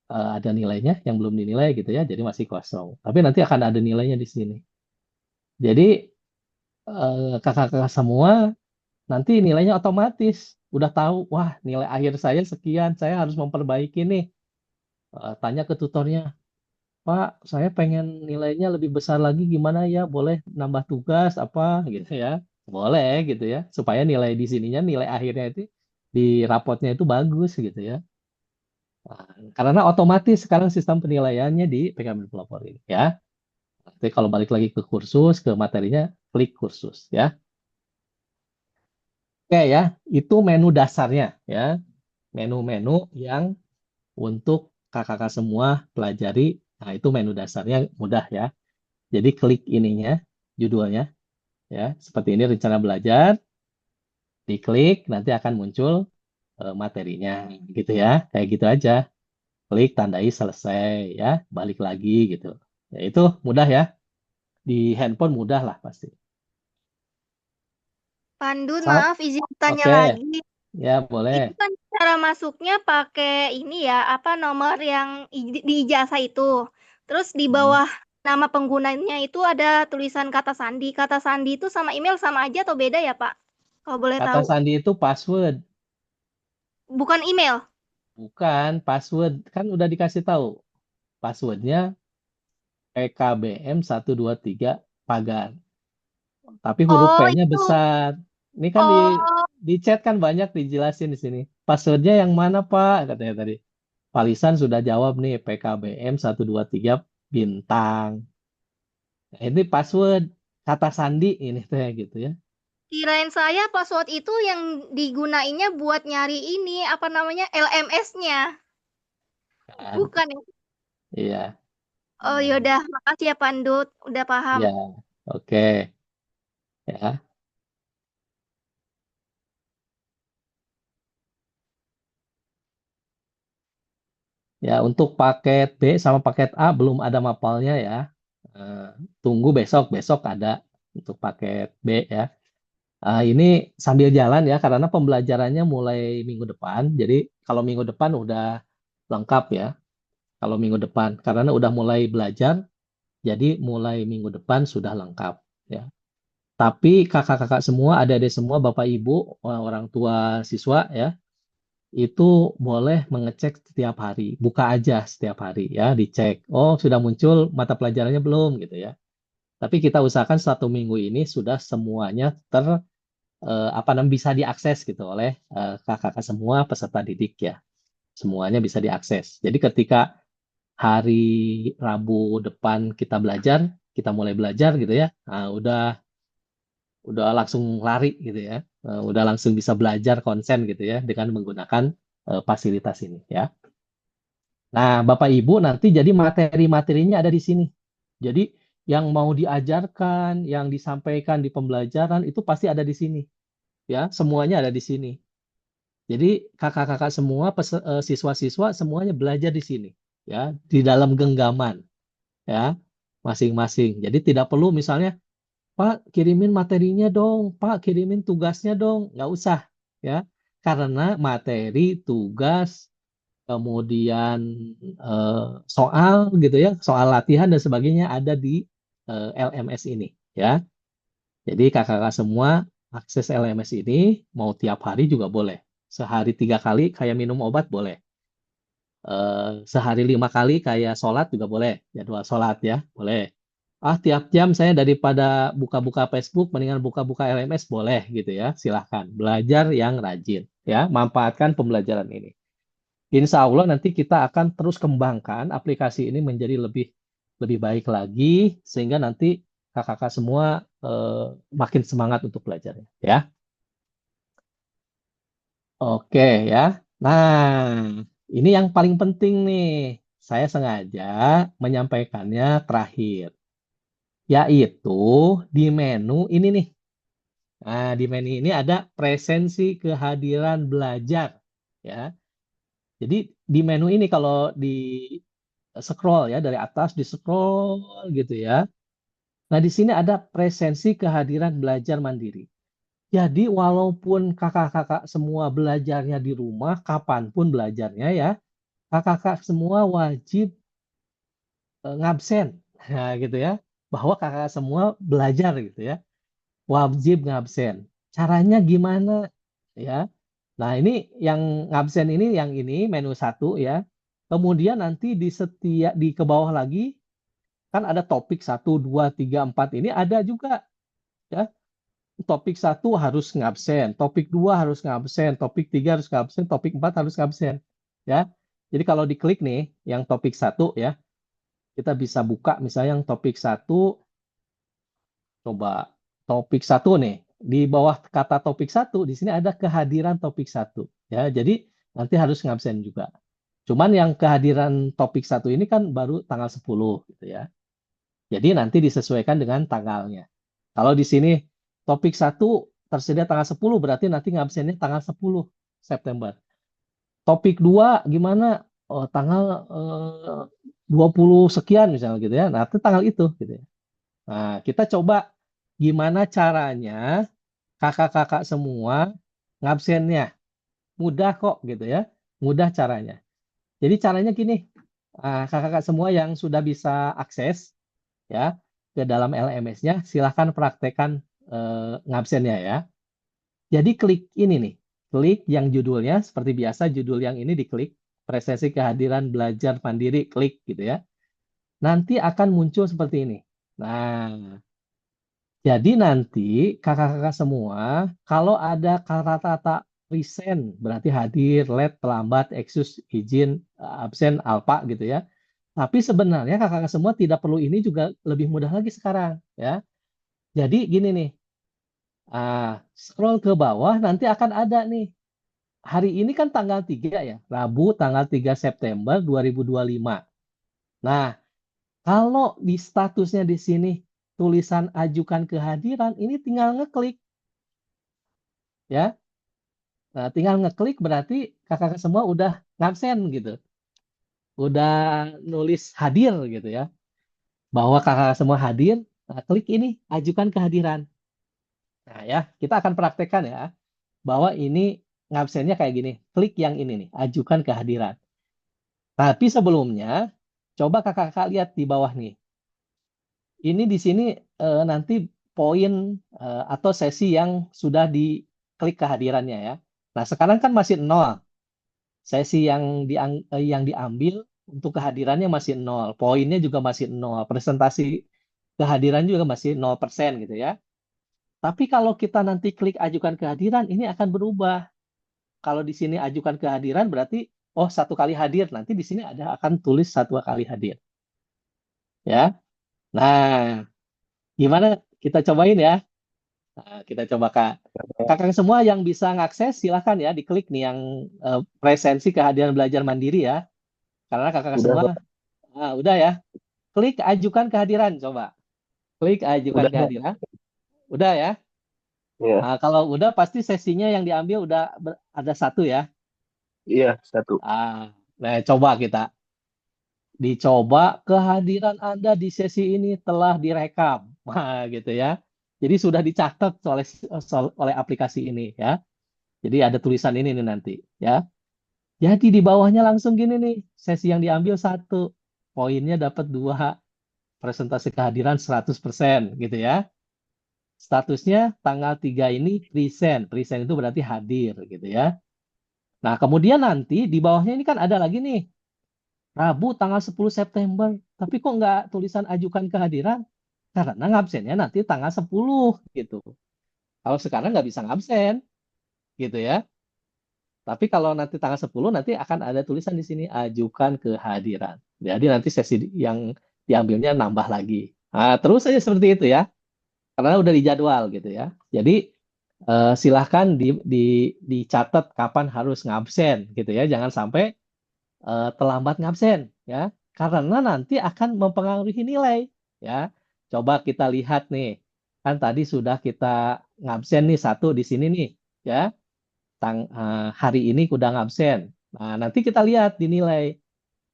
ada nilainya yang belum dinilai gitu ya. Jadi masih kosong. Tapi nanti akan ada nilainya di sini. Jadi kakak-kakak semua nanti nilainya otomatis. Udah tahu, wah nilai akhir saya sekian, saya harus memperbaiki nih. Tanya ke tutornya, Pak, saya pengen nilainya lebih besar lagi, gimana ya? Boleh nambah tugas apa gitu ya? Boleh gitu ya, supaya nilai di sininya, nilai akhirnya itu di rapotnya itu bagus gitu ya. Nah, karena otomatis sekarang sistem penilaiannya di PKB Pelopor ini ya. Nanti kalau balik lagi ke kursus, ke materinya, klik kursus ya. Oke ya, itu menu dasarnya ya. Menu-menu yang untuk kakak-kakak semua pelajari. Nah, itu menu dasarnya mudah ya. Jadi klik ininya, judulnya ya. Seperti ini rencana belajar, diklik nanti akan muncul materinya gitu ya. Kayak gitu aja. Klik tandai selesai ya, balik lagi gitu. Ya itu mudah ya. Di handphone mudah lah pasti. Pandun, Sal, maaf izin tanya oke. lagi. Ya, boleh. Itu kan cara masuknya pakai ini ya, apa nomor yang di ijazah itu. Terus di bawah nama penggunanya itu ada tulisan kata sandi. Kata sandi itu sama email sama aja atau beda ya, Pak? Kalau boleh Kata tahu. sandi itu password, Bukan email. bukan password. Kan udah dikasih tahu. Passwordnya PKBM 123 pagar. Tapi huruf Oh, P-nya itu. besar. Ini kan Oh, di chat kan banyak dijelasin di sini. Passwordnya yang mana, Pak? Katanya tadi. Palisan sudah jawab nih, PKBM 123 bintang. Nah, ini password kata sandi ini teh gitu ya. kirain saya password itu yang digunainnya buat nyari ini, apa namanya, LMS-nya. Kan? Bukan ya? Iya. Oh, yaudah. Makasih ya, Pandut. Udah paham. Ya, oke. Ya. Ya, untuk paket B sama paket A belum ada mapalnya ya. Eh, Tunggu besok, besok ada untuk paket B ya. Ini sambil jalan ya, karena pembelajarannya mulai minggu depan. Jadi kalau minggu depan udah lengkap ya. Kalau minggu depan, karena udah mulai belajar, jadi mulai minggu depan sudah lengkap ya. Tapi kakak-kakak semua, adik-adik semua, bapak ibu, orang tua siswa ya, itu boleh mengecek setiap hari. Buka aja setiap hari ya, dicek. Oh, sudah muncul mata pelajarannya belum gitu ya. Tapi kita usahakan 1 minggu ini sudah semuanya apa namanya bisa diakses gitu oleh kakak-kakak semua peserta didik ya. Semuanya bisa diakses. Jadi ketika hari Rabu depan kita belajar, kita mulai belajar gitu ya. Nah, udah langsung lari gitu ya. udah langsung bisa belajar konsen gitu ya dengan menggunakan fasilitas ini ya. Nah, Bapak Ibu nanti jadi materi-materinya ada di sini. Jadi yang mau diajarkan, yang disampaikan di pembelajaran itu pasti ada di sini ya, semuanya ada di sini. Jadi kakak-kakak semua, siswa-siswa semuanya belajar di sini ya, di dalam genggaman ya masing-masing. Jadi tidak perlu misalnya, Pak kirimin materinya dong, Pak kirimin tugasnya dong, nggak usah ya, karena materi, tugas, kemudian soal gitu ya, soal latihan dan sebagainya ada di LMS ini ya. Jadi kakak-kakak semua akses LMS ini mau tiap hari juga boleh. Sehari 3 kali kayak minum obat boleh. Sehari 5 kali kayak sholat juga boleh. Jadwal sholat ya, boleh. Tiap jam saya daripada buka-buka Facebook, mendingan buka-buka LMS boleh gitu ya. Silahkan. Belajar yang rajin ya. Manfaatkan pembelajaran ini. Insya Allah nanti kita akan terus kembangkan aplikasi ini menjadi lebih lebih baik lagi sehingga nanti kakak-kakak semua makin semangat untuk belajarnya ya. Oke ya. Nah, ini yang paling penting nih. Saya sengaja menyampaikannya terakhir, yaitu di menu ini nih. Nah, di menu ini ada presensi kehadiran belajar ya. Jadi di menu ini kalau di scroll ya dari atas di scroll gitu ya. Nah, di sini ada presensi kehadiran belajar mandiri. Jadi walaupun kakak-kakak semua belajarnya di rumah, kapanpun belajarnya ya, kakak-kakak semua wajib ngabsen. Nah, gitu ya. Bahwa kakak semua belajar gitu ya. Wajib ngabsen. Caranya gimana? Ya. Nah, ini yang ngabsen ini yang ini menu 1 ya. Kemudian nanti di ke bawah lagi kan ada topik 1, 2, 3, 4 ini ada juga ya. Topik 1 harus ngabsen, topik 2 harus ngabsen, topik 3 harus ngabsen, topik 4 harus ngabsen ya. Jadi kalau diklik nih yang topik 1 ya, kita bisa buka misalnya yang topik 1, coba topik 1 nih. Di bawah kata topik 1 di sini ada kehadiran topik 1 ya. Jadi nanti harus ngabsen juga. Cuman yang kehadiran topik 1 ini kan baru tanggal 10 gitu ya. Jadi nanti disesuaikan dengan tanggalnya. Kalau di sini topik 1 tersedia tanggal 10 berarti nanti ngabsennya tanggal 10 September. Topik 2 gimana? Oh, tanggal 20 sekian misalnya gitu ya. Nah, itu tanggal itu gitu ya. Nah, kita coba gimana caranya kakak-kakak semua ngabsennya. Mudah kok gitu ya. Mudah caranya. Jadi caranya gini. Kakak-kakak semua yang sudah bisa akses ya ke dalam LMS-nya, silahkan praktekkan ngabsennya ya. Jadi klik ini nih, klik yang judulnya seperti biasa, judul yang ini diklik, presensi kehadiran belajar mandiri, klik gitu ya. Nanti akan muncul seperti ini. Nah, jadi nanti kakak-kakak semua, kalau ada kata-kata present, berarti hadir, late, terlambat, excuse, izin, absen, alpa gitu ya. Tapi sebenarnya kakak-kakak semua tidak perlu ini juga lebih mudah lagi sekarang ya. Jadi gini nih, scroll ke bawah nanti akan ada nih. Hari ini kan tanggal 3 ya, Rabu tanggal 3 September 2025. Nah, kalau di statusnya di sini tulisan ajukan kehadiran, ini tinggal ngeklik ya. Nah, tinggal ngeklik berarti kakak-kakak semua udah ngabsen gitu. Udah nulis hadir gitu ya. Bahwa kakak semua hadir, nah, klik ini ajukan kehadiran. Nah ya, kita akan praktekkan ya, bahwa ini ngabsennya kayak gini. Klik yang ini nih, ajukan kehadiran. Tapi sebelumnya, coba kakak-kakak lihat di bawah nih. Ini di sini nanti poin atau sesi yang sudah diklik kehadirannya ya. Nah sekarang kan masih 0. Sesi yang diambil untuk kehadirannya masih 0. Poinnya juga masih 0. Presentasi kehadiran juga masih 0% gitu ya. Tapi kalau kita nanti klik ajukan kehadiran, ini akan berubah. Kalau di sini ajukan kehadiran berarti, oh 1 kali hadir. Nanti di sini akan tulis 1 kali hadir. Ya. Nah, gimana kita cobain ya. Nah, kita coba kakak semua yang bisa ngakses silahkan ya diklik nih yang presensi kehadiran belajar mandiri ya. Karena kakak Udah, semua Pak. udah ya. Klik ajukan kehadiran coba. Klik ajukan Udah, Pak. kehadiran. Udah ya. Iya, Nah, kalau udah pasti sesinya yang diambil udah ada satu ya. iya, satu. Nah coba kita dicoba kehadiran Anda di sesi ini telah direkam. Nah, gitu ya. Jadi sudah dicatat oleh aplikasi ini ya. Jadi ada tulisan ini nih nanti ya. Jadi di bawahnya langsung gini nih, sesi yang diambil satu, poinnya dapat 2, presentasi kehadiran 100% gitu ya. Statusnya tanggal 3 ini present. Present itu berarti hadir gitu ya. Nah, kemudian nanti di bawahnya ini kan ada lagi nih, Rabu tanggal 10 September. Tapi kok nggak tulisan ajukan kehadiran? Karena ngabsennya nanti tanggal 10 gitu. Kalau sekarang nggak bisa ngabsen gitu ya. Tapi kalau nanti tanggal 10 nanti akan ada tulisan di sini ajukan kehadiran. Jadi nanti sesi yang diambilnya nambah lagi. Nah, terus saja seperti itu ya. Karena udah dijadwal gitu ya. Jadi silahkan dicatat kapan harus ngabsen gitu ya. Jangan sampai terlambat ngabsen ya. Karena nanti akan mempengaruhi nilai ya. Coba kita lihat nih. Kan tadi sudah kita ngabsen nih satu di sini nih ya. Hari ini udah ngabsen. Nah, nanti kita lihat dinilai.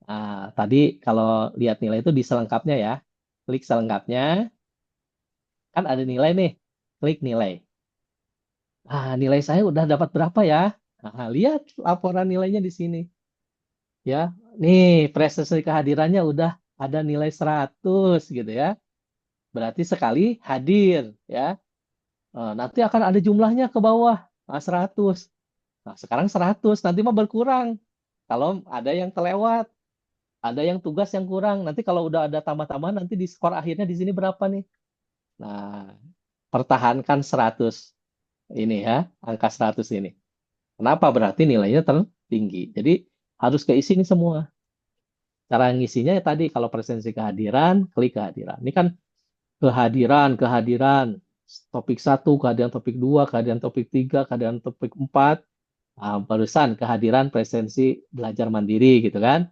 Nah, tadi kalau lihat nilai itu di selengkapnya ya. Klik selengkapnya. Kan ada nilai nih. Klik nilai. Nilai saya udah dapat berapa ya? Nah, lihat laporan nilainya di sini. Ya, nih prestasi kehadirannya udah ada nilai 100 gitu ya. Berarti sekali hadir ya. Nanti akan ada jumlahnya ke bawah. 100. Nah, sekarang 100, nanti mah berkurang. Kalau ada yang kelewat, ada yang tugas yang kurang. Nanti kalau udah ada tambah-tambahan, nanti di skor akhirnya di sini berapa nih? Nah, pertahankan 100 ini ya, angka 100 ini. Kenapa? Berarti nilainya tertinggi. Jadi harus keisi ini semua. Cara ngisinya ya tadi, kalau presensi kehadiran, klik kehadiran. Ini kan kehadiran. Topik 1, kehadiran topik 2, kehadiran topik 3, kehadiran topik 4. Barusan kehadiran presensi belajar mandiri gitu kan.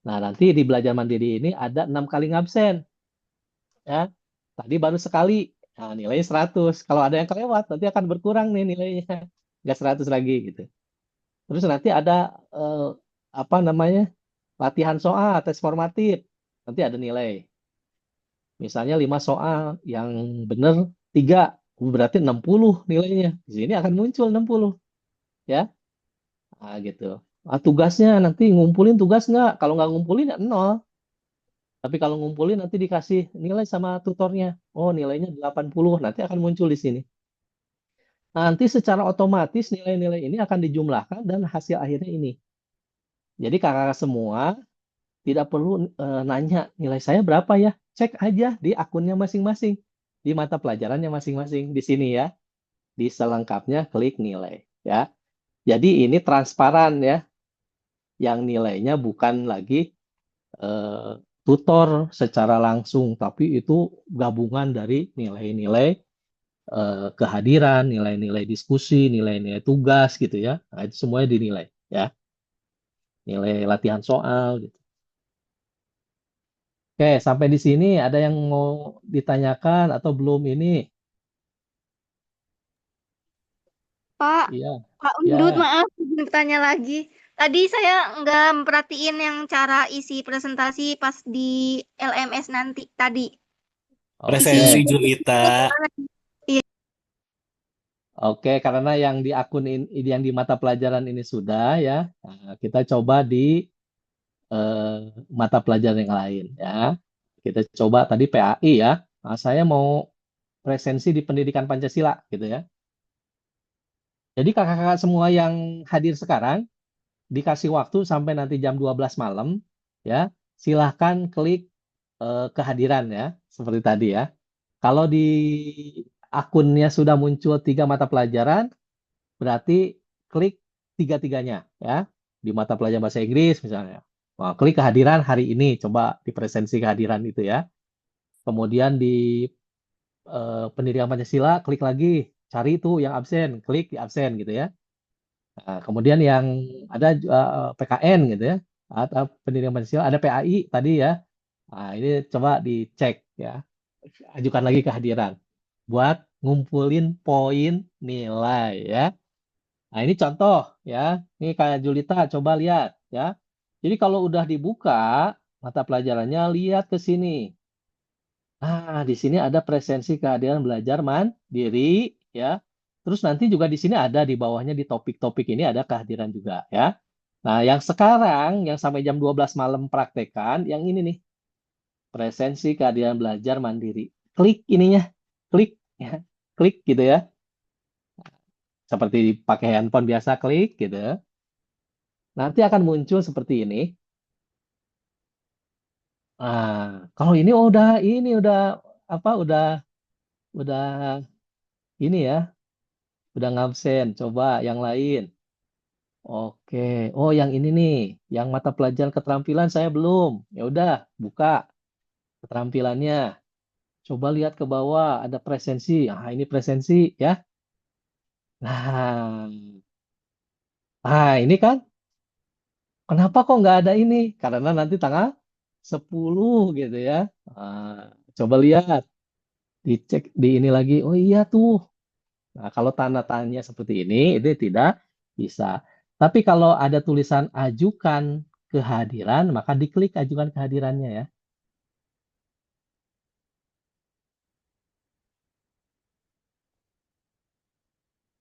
Nah, nanti di belajar mandiri ini ada 6 kali ngabsen. Ya. Tadi baru sekali. Nah, nilainya 100. Kalau ada yang kelewat, nanti akan berkurang nih nilainya. Nggak 100 lagi gitu. Terus nanti ada apa namanya? Latihan soal, tes formatif. Nanti ada nilai. Misalnya 5 soal, yang benar 3. Berarti 60 nilainya. Di sini akan muncul 60. Ya. Gitu. Tugasnya nanti ngumpulin tugas nggak? Kalau nggak ngumpulin ya 0. Tapi kalau ngumpulin nanti dikasih nilai sama tutornya. Oh, nilainya 80. Nanti akan muncul di sini. Nanti secara otomatis nilai-nilai ini akan dijumlahkan dan hasil akhirnya ini. Jadi kakak semua tidak perlu nanya nilai saya berapa ya. Cek aja di akunnya masing-masing. Di mata pelajarannya masing-masing. Di sini ya. Di selengkapnya klik nilai. Ya. Jadi ini transparan ya. Yang nilainya bukan lagi tutor secara langsung, tapi itu gabungan dari nilai-nilai kehadiran, nilai-nilai diskusi, nilai-nilai tugas gitu ya. Nah, itu semuanya dinilai ya. Nilai latihan soal gitu. Oke, sampai di sini ada yang mau ditanyakan atau belum ini? Pak, Iya, Pak ya. Undut, maaf bertanya lagi. Tadi saya nggak memperhatiin yang cara isi presentasi pas di LMS nanti tadi. Presensi Oke. Julita. Iya. Oke, karena yang di akun yang di mata pelajaran ini sudah ya. Nah, kita coba di mata pelajaran yang lain ya. Kita coba tadi PAI ya. Nah, saya mau presensi di pendidikan Pancasila gitu ya. Jadi kakak-kakak semua yang hadir sekarang dikasih waktu sampai nanti jam 12 malam ya. Silahkan klik kehadiran ya, seperti tadi ya. Kalau di akunnya sudah muncul 3 mata pelajaran, berarti klik tiga-tiganya ya. Di mata pelajaran bahasa Inggris misalnya. Wah, klik kehadiran hari ini, coba di presensi kehadiran itu ya. Kemudian di pendidikan Pancasila, klik lagi, cari itu yang absen, klik di absen gitu ya. Nah, kemudian yang ada PKN gitu ya, atau pendidikan Pancasila, ada PAI tadi ya. Nah, ini coba dicek ya, ajukan lagi kehadiran buat ngumpulin poin nilai ya. Nah, ini contoh ya. Ini kayak Julita, coba lihat ya. Jadi kalau udah dibuka mata pelajarannya, lihat ke sini. Nah, di sini ada presensi kehadiran belajar mandiri ya. Terus nanti juga di sini ada di bawahnya di topik-topik ini ada kehadiran juga ya. Nah, yang sekarang yang sampai jam 12 malam praktekan yang ini nih, presensi kehadiran belajar mandiri. Klik ininya, klik ya. Klik gitu ya. Seperti pakai handphone biasa klik gitu. Nanti akan muncul seperti ini. Nah, kalau ini udah apa udah ini ya, udah ngabsen. Coba yang lain. Oke. Oh, yang ini nih, yang mata pelajaran keterampilan saya belum. Ya udah, buka keterampilannya. Coba lihat ke bawah, ada presensi. Ah, ini presensi ya. Nah, ini kan kenapa kok nggak ada ini? Karena nanti tanggal 10 gitu ya. Coba lihat, dicek di ini lagi. Oh iya tuh. Nah, kalau tanda tanya seperti ini, itu tidak bisa. Tapi kalau ada tulisan ajukan kehadiran, maka diklik ajukan kehadirannya ya.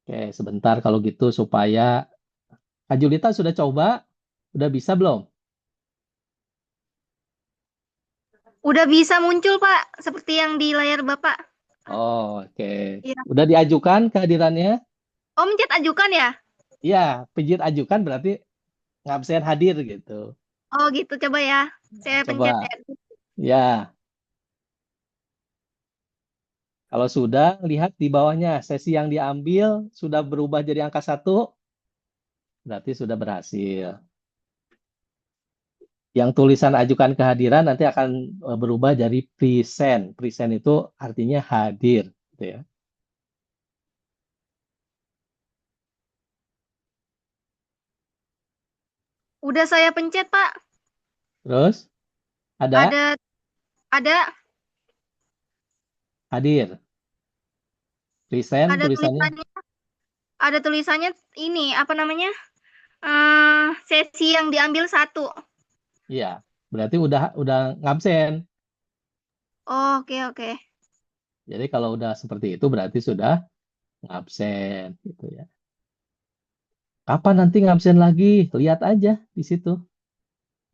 Oke, sebentar kalau gitu supaya Kak Julita sudah coba, udah bisa belum? Udah bisa muncul, Pak, seperti yang di layar Bapak. Oh, oke. Iya. Udah diajukan kehadirannya? Oh, mencet ajukan ya? Iya, pijit ajukan berarti ngabsen hadir gitu. Oh, gitu. Coba ya. Saya Coba. pencet ya. Ya, kalau sudah, lihat di bawahnya, sesi yang diambil sudah berubah jadi angka 1, berarti sudah berhasil. Yang tulisan ajukan kehadiran nanti akan berubah jadi present. Present itu artinya hadir, gitu ya. Udah saya pencet, Pak. Terus ada Ada hadir. Present ada tulisannya. ada tulisannya ini apa namanya? Sesi yang diambil 1. Iya, berarti udah ngabsen. Oh, oke. Jadi kalau udah seperti itu berarti sudah ngabsen gitu ya. Kapan nanti ngabsen lagi? Lihat aja di situ.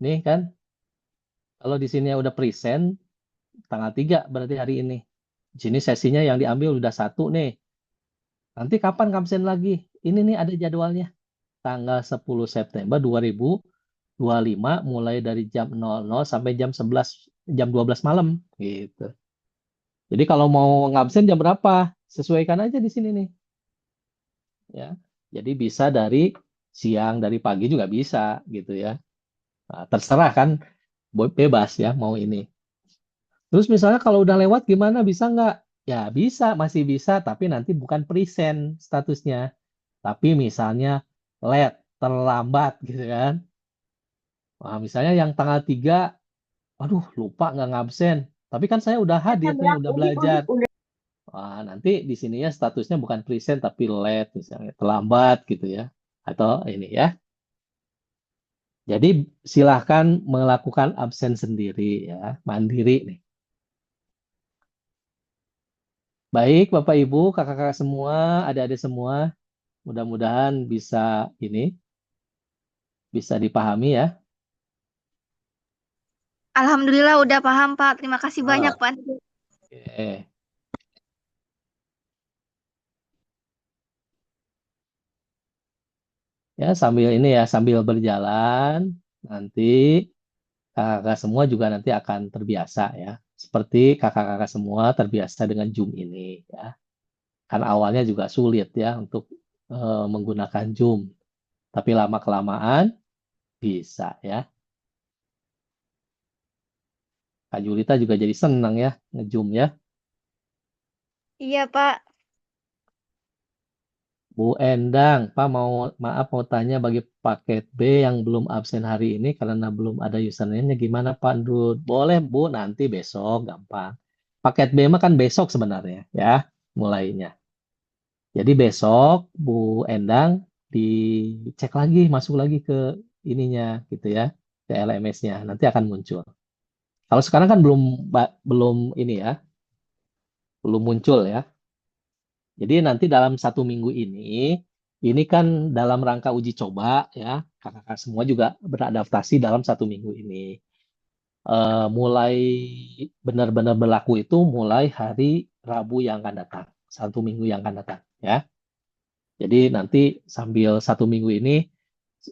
Nih kan, kalau di sini udah present tanggal 3 berarti hari ini. Di sini sesinya yang diambil udah 1 nih. Nanti kapan ngabsen lagi? Ini nih ada jadwalnya. Tanggal 10 September 2025 mulai dari jam 00 sampai jam 12 malam gitu. Jadi kalau mau ngabsen jam berapa? Sesuaikan aja di sini nih. Ya. Jadi bisa dari siang, dari pagi juga bisa gitu ya. Nah, terserah kan, bebas ya mau ini. Terus misalnya kalau udah lewat gimana? Bisa nggak? Ya bisa, masih bisa, tapi nanti bukan present statusnya. Tapi misalnya late, terlambat gitu kan. Wah, misalnya yang tanggal 3, aduh lupa nggak ngabsen. Tapi kan saya udah hadir nih, udah belajar. Wah, nanti di sininya statusnya bukan present tapi late misalnya, terlambat gitu ya. Atau ini ya. Jadi silahkan melakukan absen sendiri ya, mandiri nih. Baik, Bapak Ibu, kakak-kakak semua, adik-adik semua, mudah-mudahan bisa dipahami ya. Alhamdulillah udah paham, Pak. Terima kasih banyak, Ah, Pak. Oke. Ya, sambil ini ya, sambil berjalan, nanti kakak-kakak semua juga nanti akan terbiasa ya. Seperti kakak-kakak semua terbiasa dengan Zoom ini ya. Karena awalnya juga sulit ya untuk menggunakan Zoom. Tapi lama-kelamaan bisa ya. Kak Julita juga jadi senang ya nge-Zoom ya. Iya, Pak. Bu Endang, Pak maaf mau tanya bagi paket B yang belum absen hari ini karena belum ada username-nya gimana Pak Ndut? Boleh Bu, nanti besok gampang. Paket B mah kan besok sebenarnya ya mulainya. Jadi besok Bu Endang dicek lagi, masuk lagi ke ininya gitu ya, ke LMS-nya. Nanti akan muncul. Kalau sekarang kan belum ini ya, belum muncul ya. Jadi nanti dalam 1 minggu ini kan dalam rangka uji coba ya, kakak-kakak semua juga beradaptasi dalam 1 minggu ini. Mulai benar-benar berlaku itu mulai hari Rabu yang akan datang, 1 minggu yang akan datang ya. Jadi nanti sambil 1 minggu ini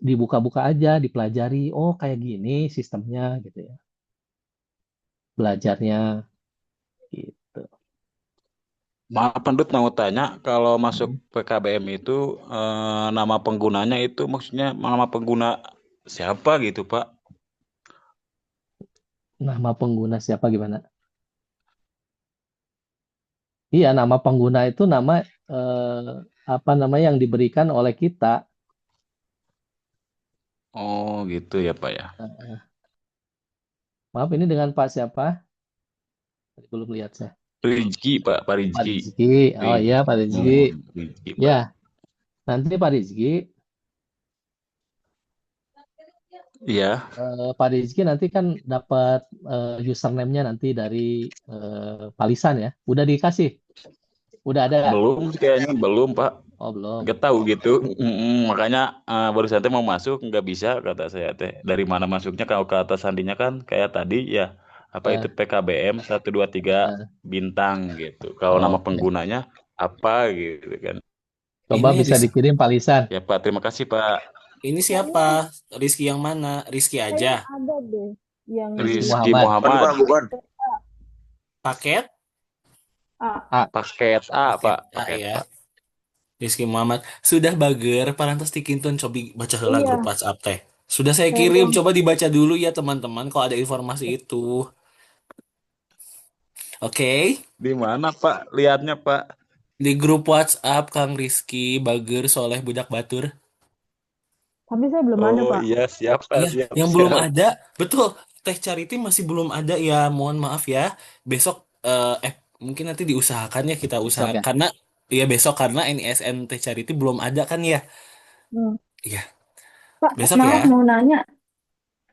dibuka-buka aja, dipelajari, oh kayak gini sistemnya gitu ya, belajarnya gitu. Maaf Pendut mau tanya, kalau masuk PKBM itu nama penggunanya itu maksudnya nama pengguna siapa gitu Pak? Nama pengguna siapa gimana? Iya, nama pengguna itu nama apa namanya yang diberikan oleh kita. Oh gitu ya Pak ya. Maaf, ini dengan Pak siapa? Tadi belum lihat saya. Rizky Pak, Pak Pak Rizky. Rizky. Oh iya, Pak Rizky. Rizky Ya, Pak. nanti Pak Rizky, Iya, Pak Rizky nanti kan dapat username-nya nanti dari Palisan ya. Udah dikasih? Udah ada? belum kayaknya belum Pak. Oh, belum. Nggak tahu gitu. Makanya baru saja mau masuk nggak bisa kata saya teh. Dari mana masuknya kalau ke atas sandinya kan kayak tadi ya apa itu Ya, PKBM 123 bintang gitu. Kalau nama oke. penggunanya apa gitu kan. Coba Ini bisa dikirim Palisan. Ya Pak, terima kasih Pak. ini siapa? Rizky yang mana? Rizky aja. Kayaknya ada deh yang Rizky Rizky Muhammad. Muhammad. Bukan. Paket? A. Paket A Paket Pak, A paket ya. A. Rizky Muhammad. Sudah bager, parantos tikintun coba baca heula Iya, grup WhatsApp teh. Sudah saya saya kirim, belum. coba dibaca dulu ya teman-teman kalau ada informasi itu. Oke. Di mana Pak? Lihatnya Pak. Di grup WhatsApp Kang Rizky, Bager, Soleh, Budak Batur. Tapi saya belum ada, Oh Pak. iya, siap Pak, Iya, siap, yang belum siap. ada, betul. Teh Charity masih belum ada ya, mohon maaf ya. Besok mungkin nanti diusahakan ya kita Besok usahakan ya. karena ya besok karena NISN Teh Charity belum ada kan ya. Hmm. Iya, Pak, besok maaf ya. mau nanya.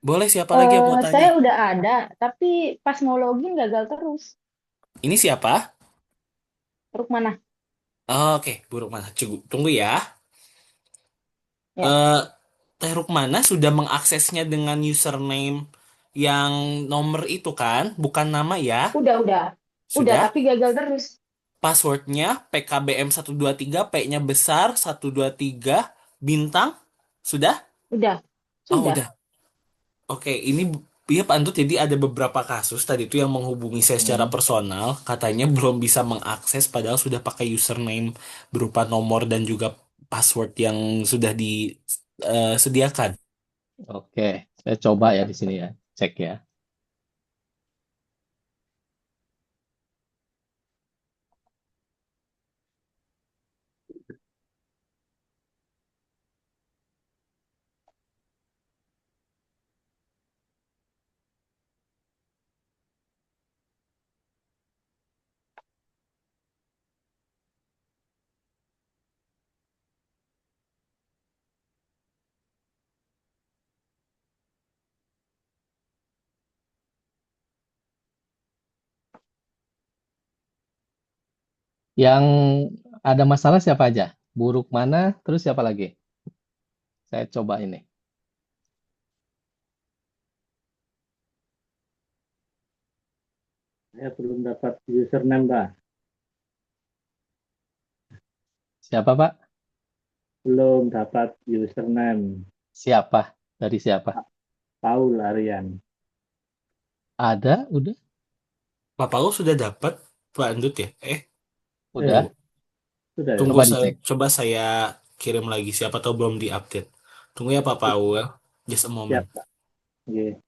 Boleh siapa lagi yang mau tanya? Saya udah ada, tapi pas mau login gagal terus. Ini siapa? Truk mana? Oke, Buruk mana? Tunggu ya. Ya, Eh Teh Rukmana sudah mengaksesnya dengan username yang nomor itu kan, bukan nama ya? udah. Udah, Sudah? tapi gagal terus. Passwordnya PKBM 123, P-nya besar, 123 bintang. Sudah? Udah, Oh, sudah. udah. Oke, ini ya Pak Antut, jadi ada beberapa kasus tadi itu yang menghubungi saya secara Hmm. personal, katanya belum bisa mengakses padahal sudah pakai username berupa nomor dan juga password yang sudah disediakan. Oke, saya coba ya di sini ya, cek ya. Yang ada masalah siapa aja? Buruk mana? Terus siapa lagi? Saya coba ini. Saya belum dapat username, Pak. Siapa Pak? Belum dapat username. Siapa? Dari siapa? Paul Aryan. Ada? Udah? Pak Paul sudah dapat Pak Andut ya? Udah? Tunggu. Sudah ya? Tunggu Coba saya dicek. coba saya kirim lagi siapa tahu belum diupdate. Tunggu ya Pak Paul. Just a Siap, moment. Pak. Oke.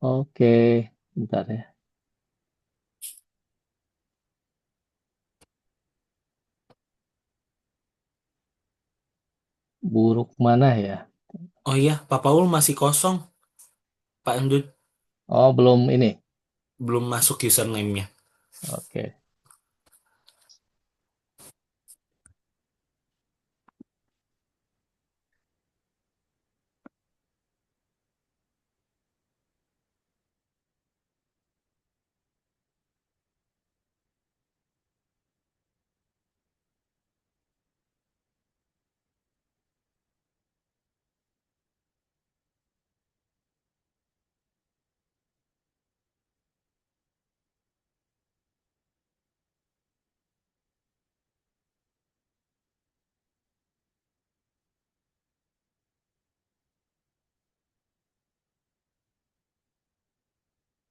Oke, bentar ya. Buruk mana ya? Oh iya, Pak Paul masih kosong, Pak Endut. Oh, belum ini. Belum masuk username-nya. Oke.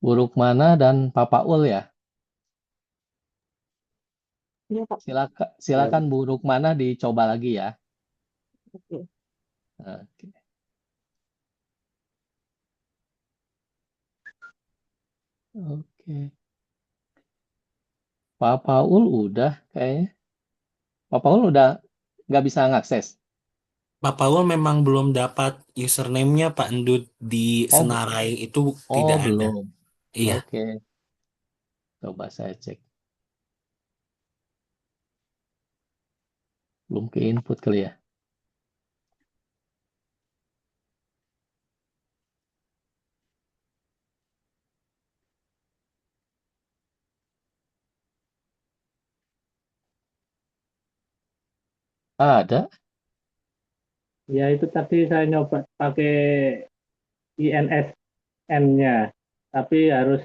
Buruk mana dan Papa Ul ya? Iya, Pak. Silakan, Ya, silakan buruk mana dicoba lagi ya. Oke. Oke. Oke. Papa Ul udah kayaknya. Papa Ul udah nggak bisa ngakses. Pak Paul memang belum dapat username-nya Pak Endut di Oh, Senarai itu oh tidak ada. belum. Iya, Oke. Coba saya cek. Belum ke input kali ya. Ada. ya itu tadi saya nyoba pakai INSN-nya, tapi harus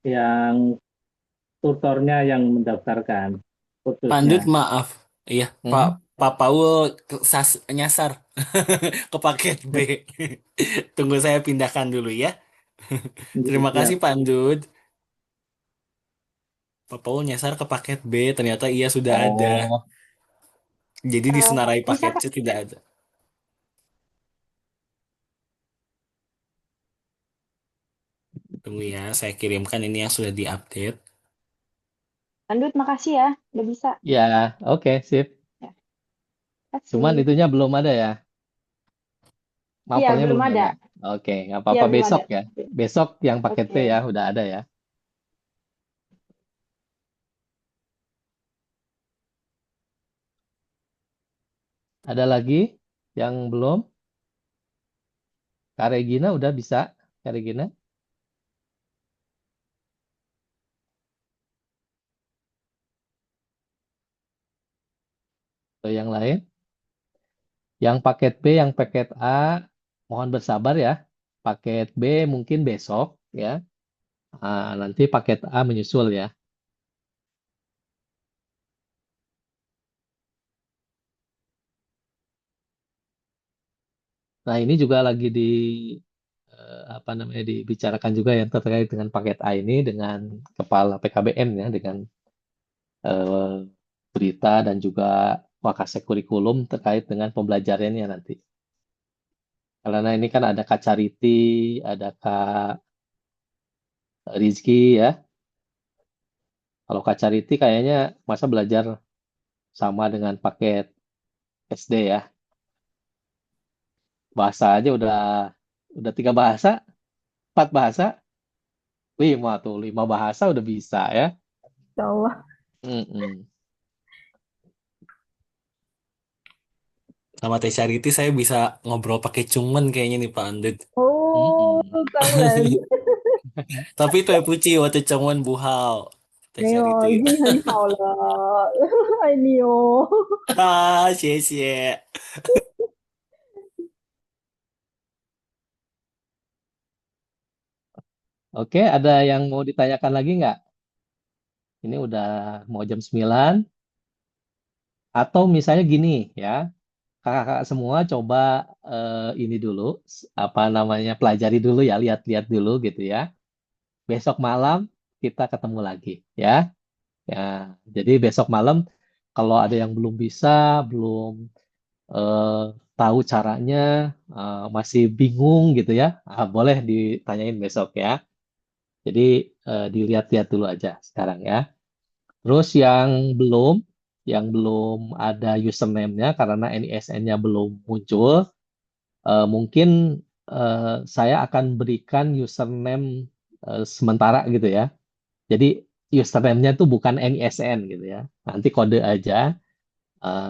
yang tutornya yang mendaftarkan Pak Endut kursusnya. maaf. Iya, Pak Mhm. Pak Paul nyasar ke paket B. Tunggu saya pindahkan dulu ya. Terima kasih Siap. Pak Endut. Pak Paul nyasar ke paket B, ternyata iya sudah ada. Oh, Jadi di Senarai Bisa, paket Pak. C tidak ada. Tunggu ya, saya kirimkan ini yang sudah diupdate. Andut, makasih ya. Udah bisa. ya, oke, sip. Ya, Cuman kasih. itunya belum ada ya. Iya, Mapelnya belum belum ada. ada. Oke, nggak Iya, apa-apa belum ada. besok ya. Besok yang paket P Oke. ya, udah ada ya. Ada lagi yang belum? Kak Regina udah bisa? Kak Regina? Atau yang lain? Yang paket B, yang paket A, mohon bersabar ya. Paket B mungkin besok ya. Nanti paket A menyusul ya. Nah, ini juga lagi apa namanya dibicarakan juga yang terkait dengan paket A ini dengan kepala PKBM ya, dengan eh, berita dan juga Wakasek kurikulum terkait dengan pembelajarannya nanti. Karena ini kan ada Kak Cariti, ada Kak Rizky ya. Kalau Kak Cariti kayaknya masa belajar sama dengan paket SD ya. Bahasa aja udah 3 bahasa, 4 bahasa, 5 bahasa udah bisa ya. Insya Allah. Mm-mm. Sama Teh Charity saya bisa ngobrol pakai cungmen kayaknya nih Pak Andut. Oh, Mm-mm. keren. Tapi Teh Puci waktu cungmen buhal. Teh 没有，已 Charity. 经很好了，爱你哦。Ah, 谢谢. Oke, ada yang mau ditanyakan lagi nggak? Ini udah mau jam 9. Atau misalnya gini ya, kakak-kakak semua coba ini dulu, apa namanya, pelajari dulu ya, lihat-lihat dulu gitu ya. Besok malam kita ketemu lagi ya. Ya, jadi besok malam kalau ada yang belum bisa, belum eh, tahu caranya, masih bingung gitu ya, boleh ditanyain besok ya. Jadi dilihat-lihat dulu aja sekarang ya. Terus yang belum ada username-nya karena NISN-nya belum muncul, mungkin saya akan berikan username sementara gitu ya. Jadi username-nya itu bukan NISN gitu ya. Nanti kode aja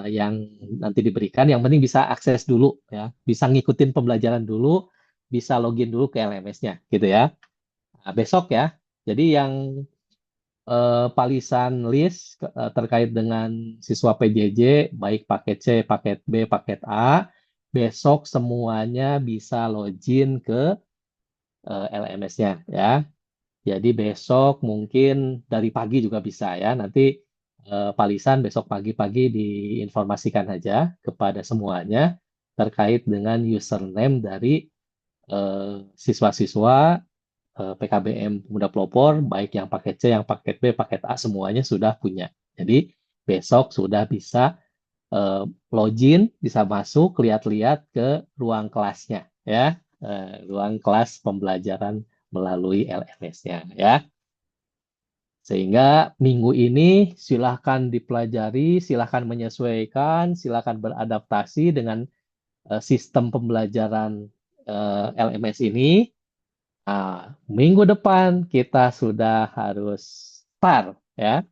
yang nanti diberikan. Yang penting bisa akses dulu ya, bisa ngikutin pembelajaran dulu, bisa login dulu ke LMS-nya gitu ya. Nah, besok ya. Jadi yang palisan list terkait dengan siswa PJJ, baik paket C, paket B, paket A, besok semuanya bisa login ke LMS-nya ya. Jadi besok mungkin dari pagi juga bisa ya. Nanti Palisan besok pagi-pagi diinformasikan aja kepada semuanya terkait dengan username dari siswa-siswa PKBM Pemuda Pelopor, baik yang paket C, yang paket B, paket A, semuanya sudah punya. Jadi besok sudah bisa login, bisa masuk, lihat-lihat ke ruang kelasnya, ya, ruang kelas pembelajaran melalui LMS-nya, ya. Sehingga minggu ini silahkan dipelajari, silahkan menyesuaikan, silahkan beradaptasi dengan sistem pembelajaran LMS ini. Nah, minggu depan kita sudah harus start ya.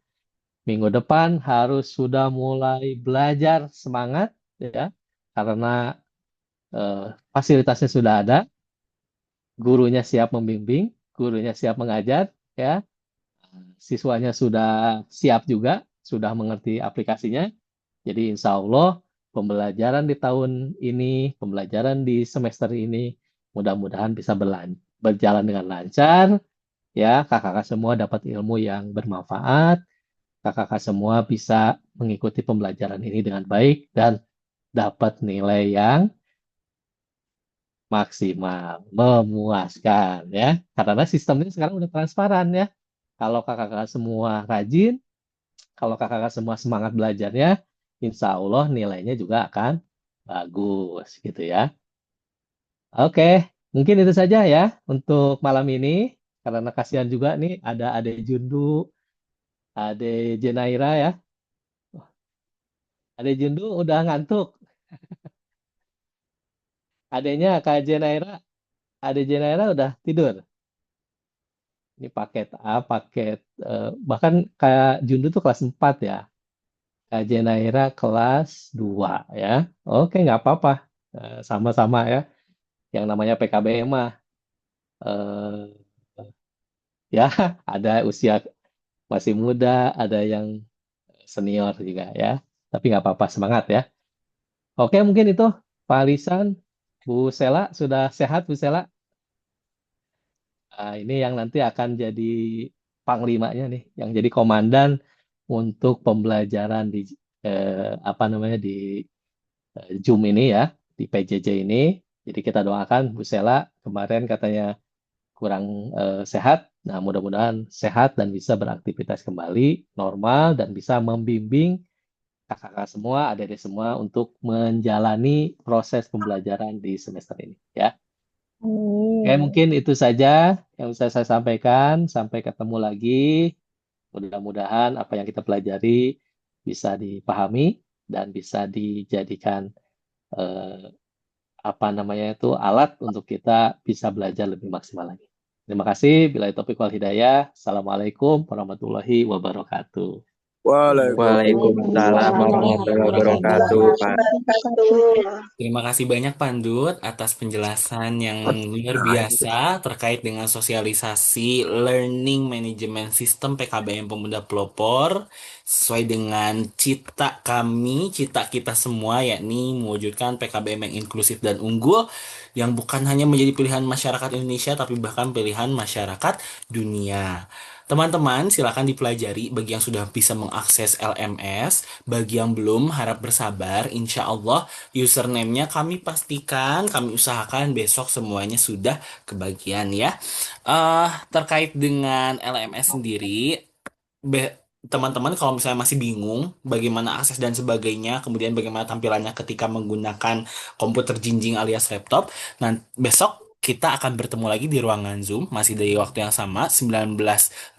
Minggu depan harus sudah mulai belajar semangat ya. Karena fasilitasnya sudah ada, gurunya siap membimbing, gurunya siap mengajar ya. Siswanya sudah siap juga, sudah mengerti aplikasinya. Jadi insya Allah pembelajaran di tahun ini, pembelajaran di semester ini mudah-mudahan bisa berjalan dengan lancar. Ya, kakak-kakak semua dapat ilmu yang bermanfaat. Kakak-kakak semua bisa mengikuti pembelajaran ini dengan baik dan dapat nilai yang maksimal, memuaskan ya. Karena sistemnya sekarang udah transparan ya. Kalau kakak-kakak semua rajin, kalau kakak-kakak semua semangat belajarnya, insya Allah nilainya juga akan bagus gitu ya. Oke, mungkin itu saja ya untuk malam ini. Karena kasihan juga nih ada Ade Jundu, Ade Jenaira ya. Ade Jundu udah ngantuk. Adanya Kak Jenaira, Ade Jenaira udah tidur. Ini paket A, paket bahkan Kak Jundu tuh kelas 4 ya. Kak Jenaira kelas 2 ya. Oke, nggak apa-apa. Sama-sama ya. Yang namanya PKBM mah eh, ya ada usia masih muda, ada yang senior juga ya. Tapi nggak apa-apa, semangat ya. Oke, mungkin itu Pak Lisan, Bu Sela, sudah sehat Bu Sela? Ini yang nanti akan jadi panglimanya nih, yang jadi komandan untuk pembelajaran di apa namanya di Zoom ini ya, di PJJ ini. Jadi kita doakan Bu Sela kemarin katanya kurang sehat. Nah, mudah-mudahan sehat dan bisa beraktivitas kembali normal dan bisa membimbing kakak-kakak semua, adik-adik semua untuk menjalani proses pembelajaran di semester ini ya. Oke, Amin. mungkin itu saja yang bisa saya sampaikan. Sampai ketemu lagi. Mudah-mudahan apa yang kita pelajari bisa dipahami dan bisa dijadikan eh, apa namanya itu alat untuk kita bisa belajar lebih maksimal lagi. Terima kasih. Bila taufiq wal hidayah. Assalamualaikum warahmatullahi wabarakatuh. Waalaikumsalam warahmatullahi wabarakatuh, Pak. Terima kasih banyak Pandut atas penjelasan yang luar biasa terkait dengan sosialisasi Learning Management System PKBM Pemuda Pelopor sesuai dengan cita kami, cita kita semua yakni mewujudkan PKBM yang inklusif dan unggul yang bukan hanya menjadi pilihan masyarakat Indonesia tapi bahkan pilihan masyarakat dunia. Teman-teman, silakan dipelajari bagi yang sudah bisa mengakses LMS, bagi yang belum harap bersabar, insya Allah username-nya kami pastikan, kami usahakan besok semuanya sudah kebagian ya. Terkait dengan LMS sendiri, teman-teman kalau misalnya masih bingung bagaimana akses dan sebagainya, kemudian bagaimana tampilannya ketika menggunakan komputer jinjing alias laptop, nah besok kita akan bertemu lagi di ruangan Zoom, masih dari waktu yang sama, 19.15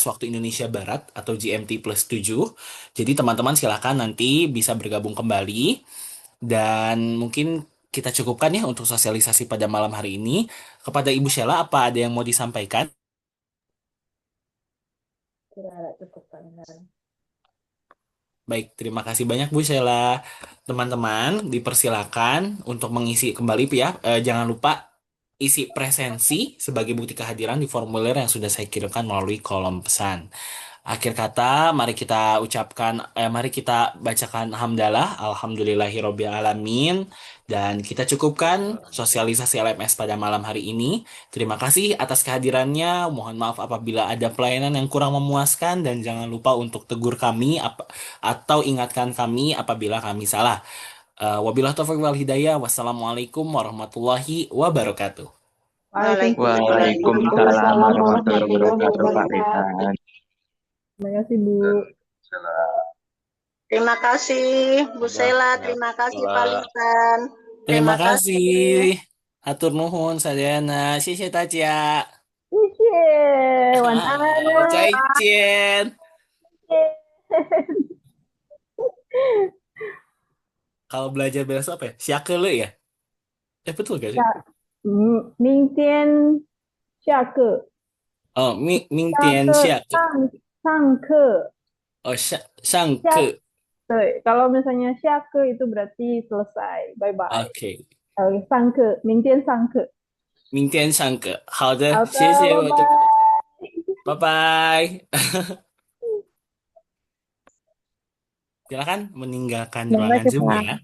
waktu Indonesia Barat atau GMT+7. Jadi teman-teman silakan nanti bisa bergabung kembali, dan mungkin kita cukupkan ya untuk sosialisasi pada malam hari ini. Kepada Ibu Sheila, apa ada yang mau disampaikan? Kira cukup Pangeran. Baik, terima kasih banyak Bu Sheila. Teman-teman, dipersilakan untuk mengisi kembali ya. Jangan lupa isi presensi sebagai bukti kehadiran di formulir yang sudah saya kirimkan melalui kolom pesan. Akhir kata, mari kita bacakan hamdalah, alhamdulillahirobbil alamin, dan kita cukupkan sosialisasi LMS pada malam hari ini. Terima kasih atas kehadirannya. Mohon maaf apabila ada pelayanan yang kurang memuaskan, dan jangan lupa untuk tegur kami atau ingatkan kami apabila kami salah. Wabillahi taufiq wal hidayah. Wassalamualaikum warahmatullahi wabarakatuh. Waalaikumsalam warahmatullahi wabarakatuh, Pak Ritan. Terima kasih, Bu. Terima kasih Bu Sheila, terima kasih Pak Litan. Terima kasih. Atur nuhun, sadayana. Xie Tacia. 谢谢，晚安。 Zaijian. Kalau belajar besok apa ya? Siakele ya? Betul gak sih? 明天下课， Oh, 明下天课下课。上课。 Oh, 上课。 对，kalau misalnya 下课 itu berarti selesai. Bye bye. OK， 上课，明天上课。明天上课。好的，好的，谢谢我的，拜拜。拜拜。Silakan meninggalkan ruangan Zoom ya.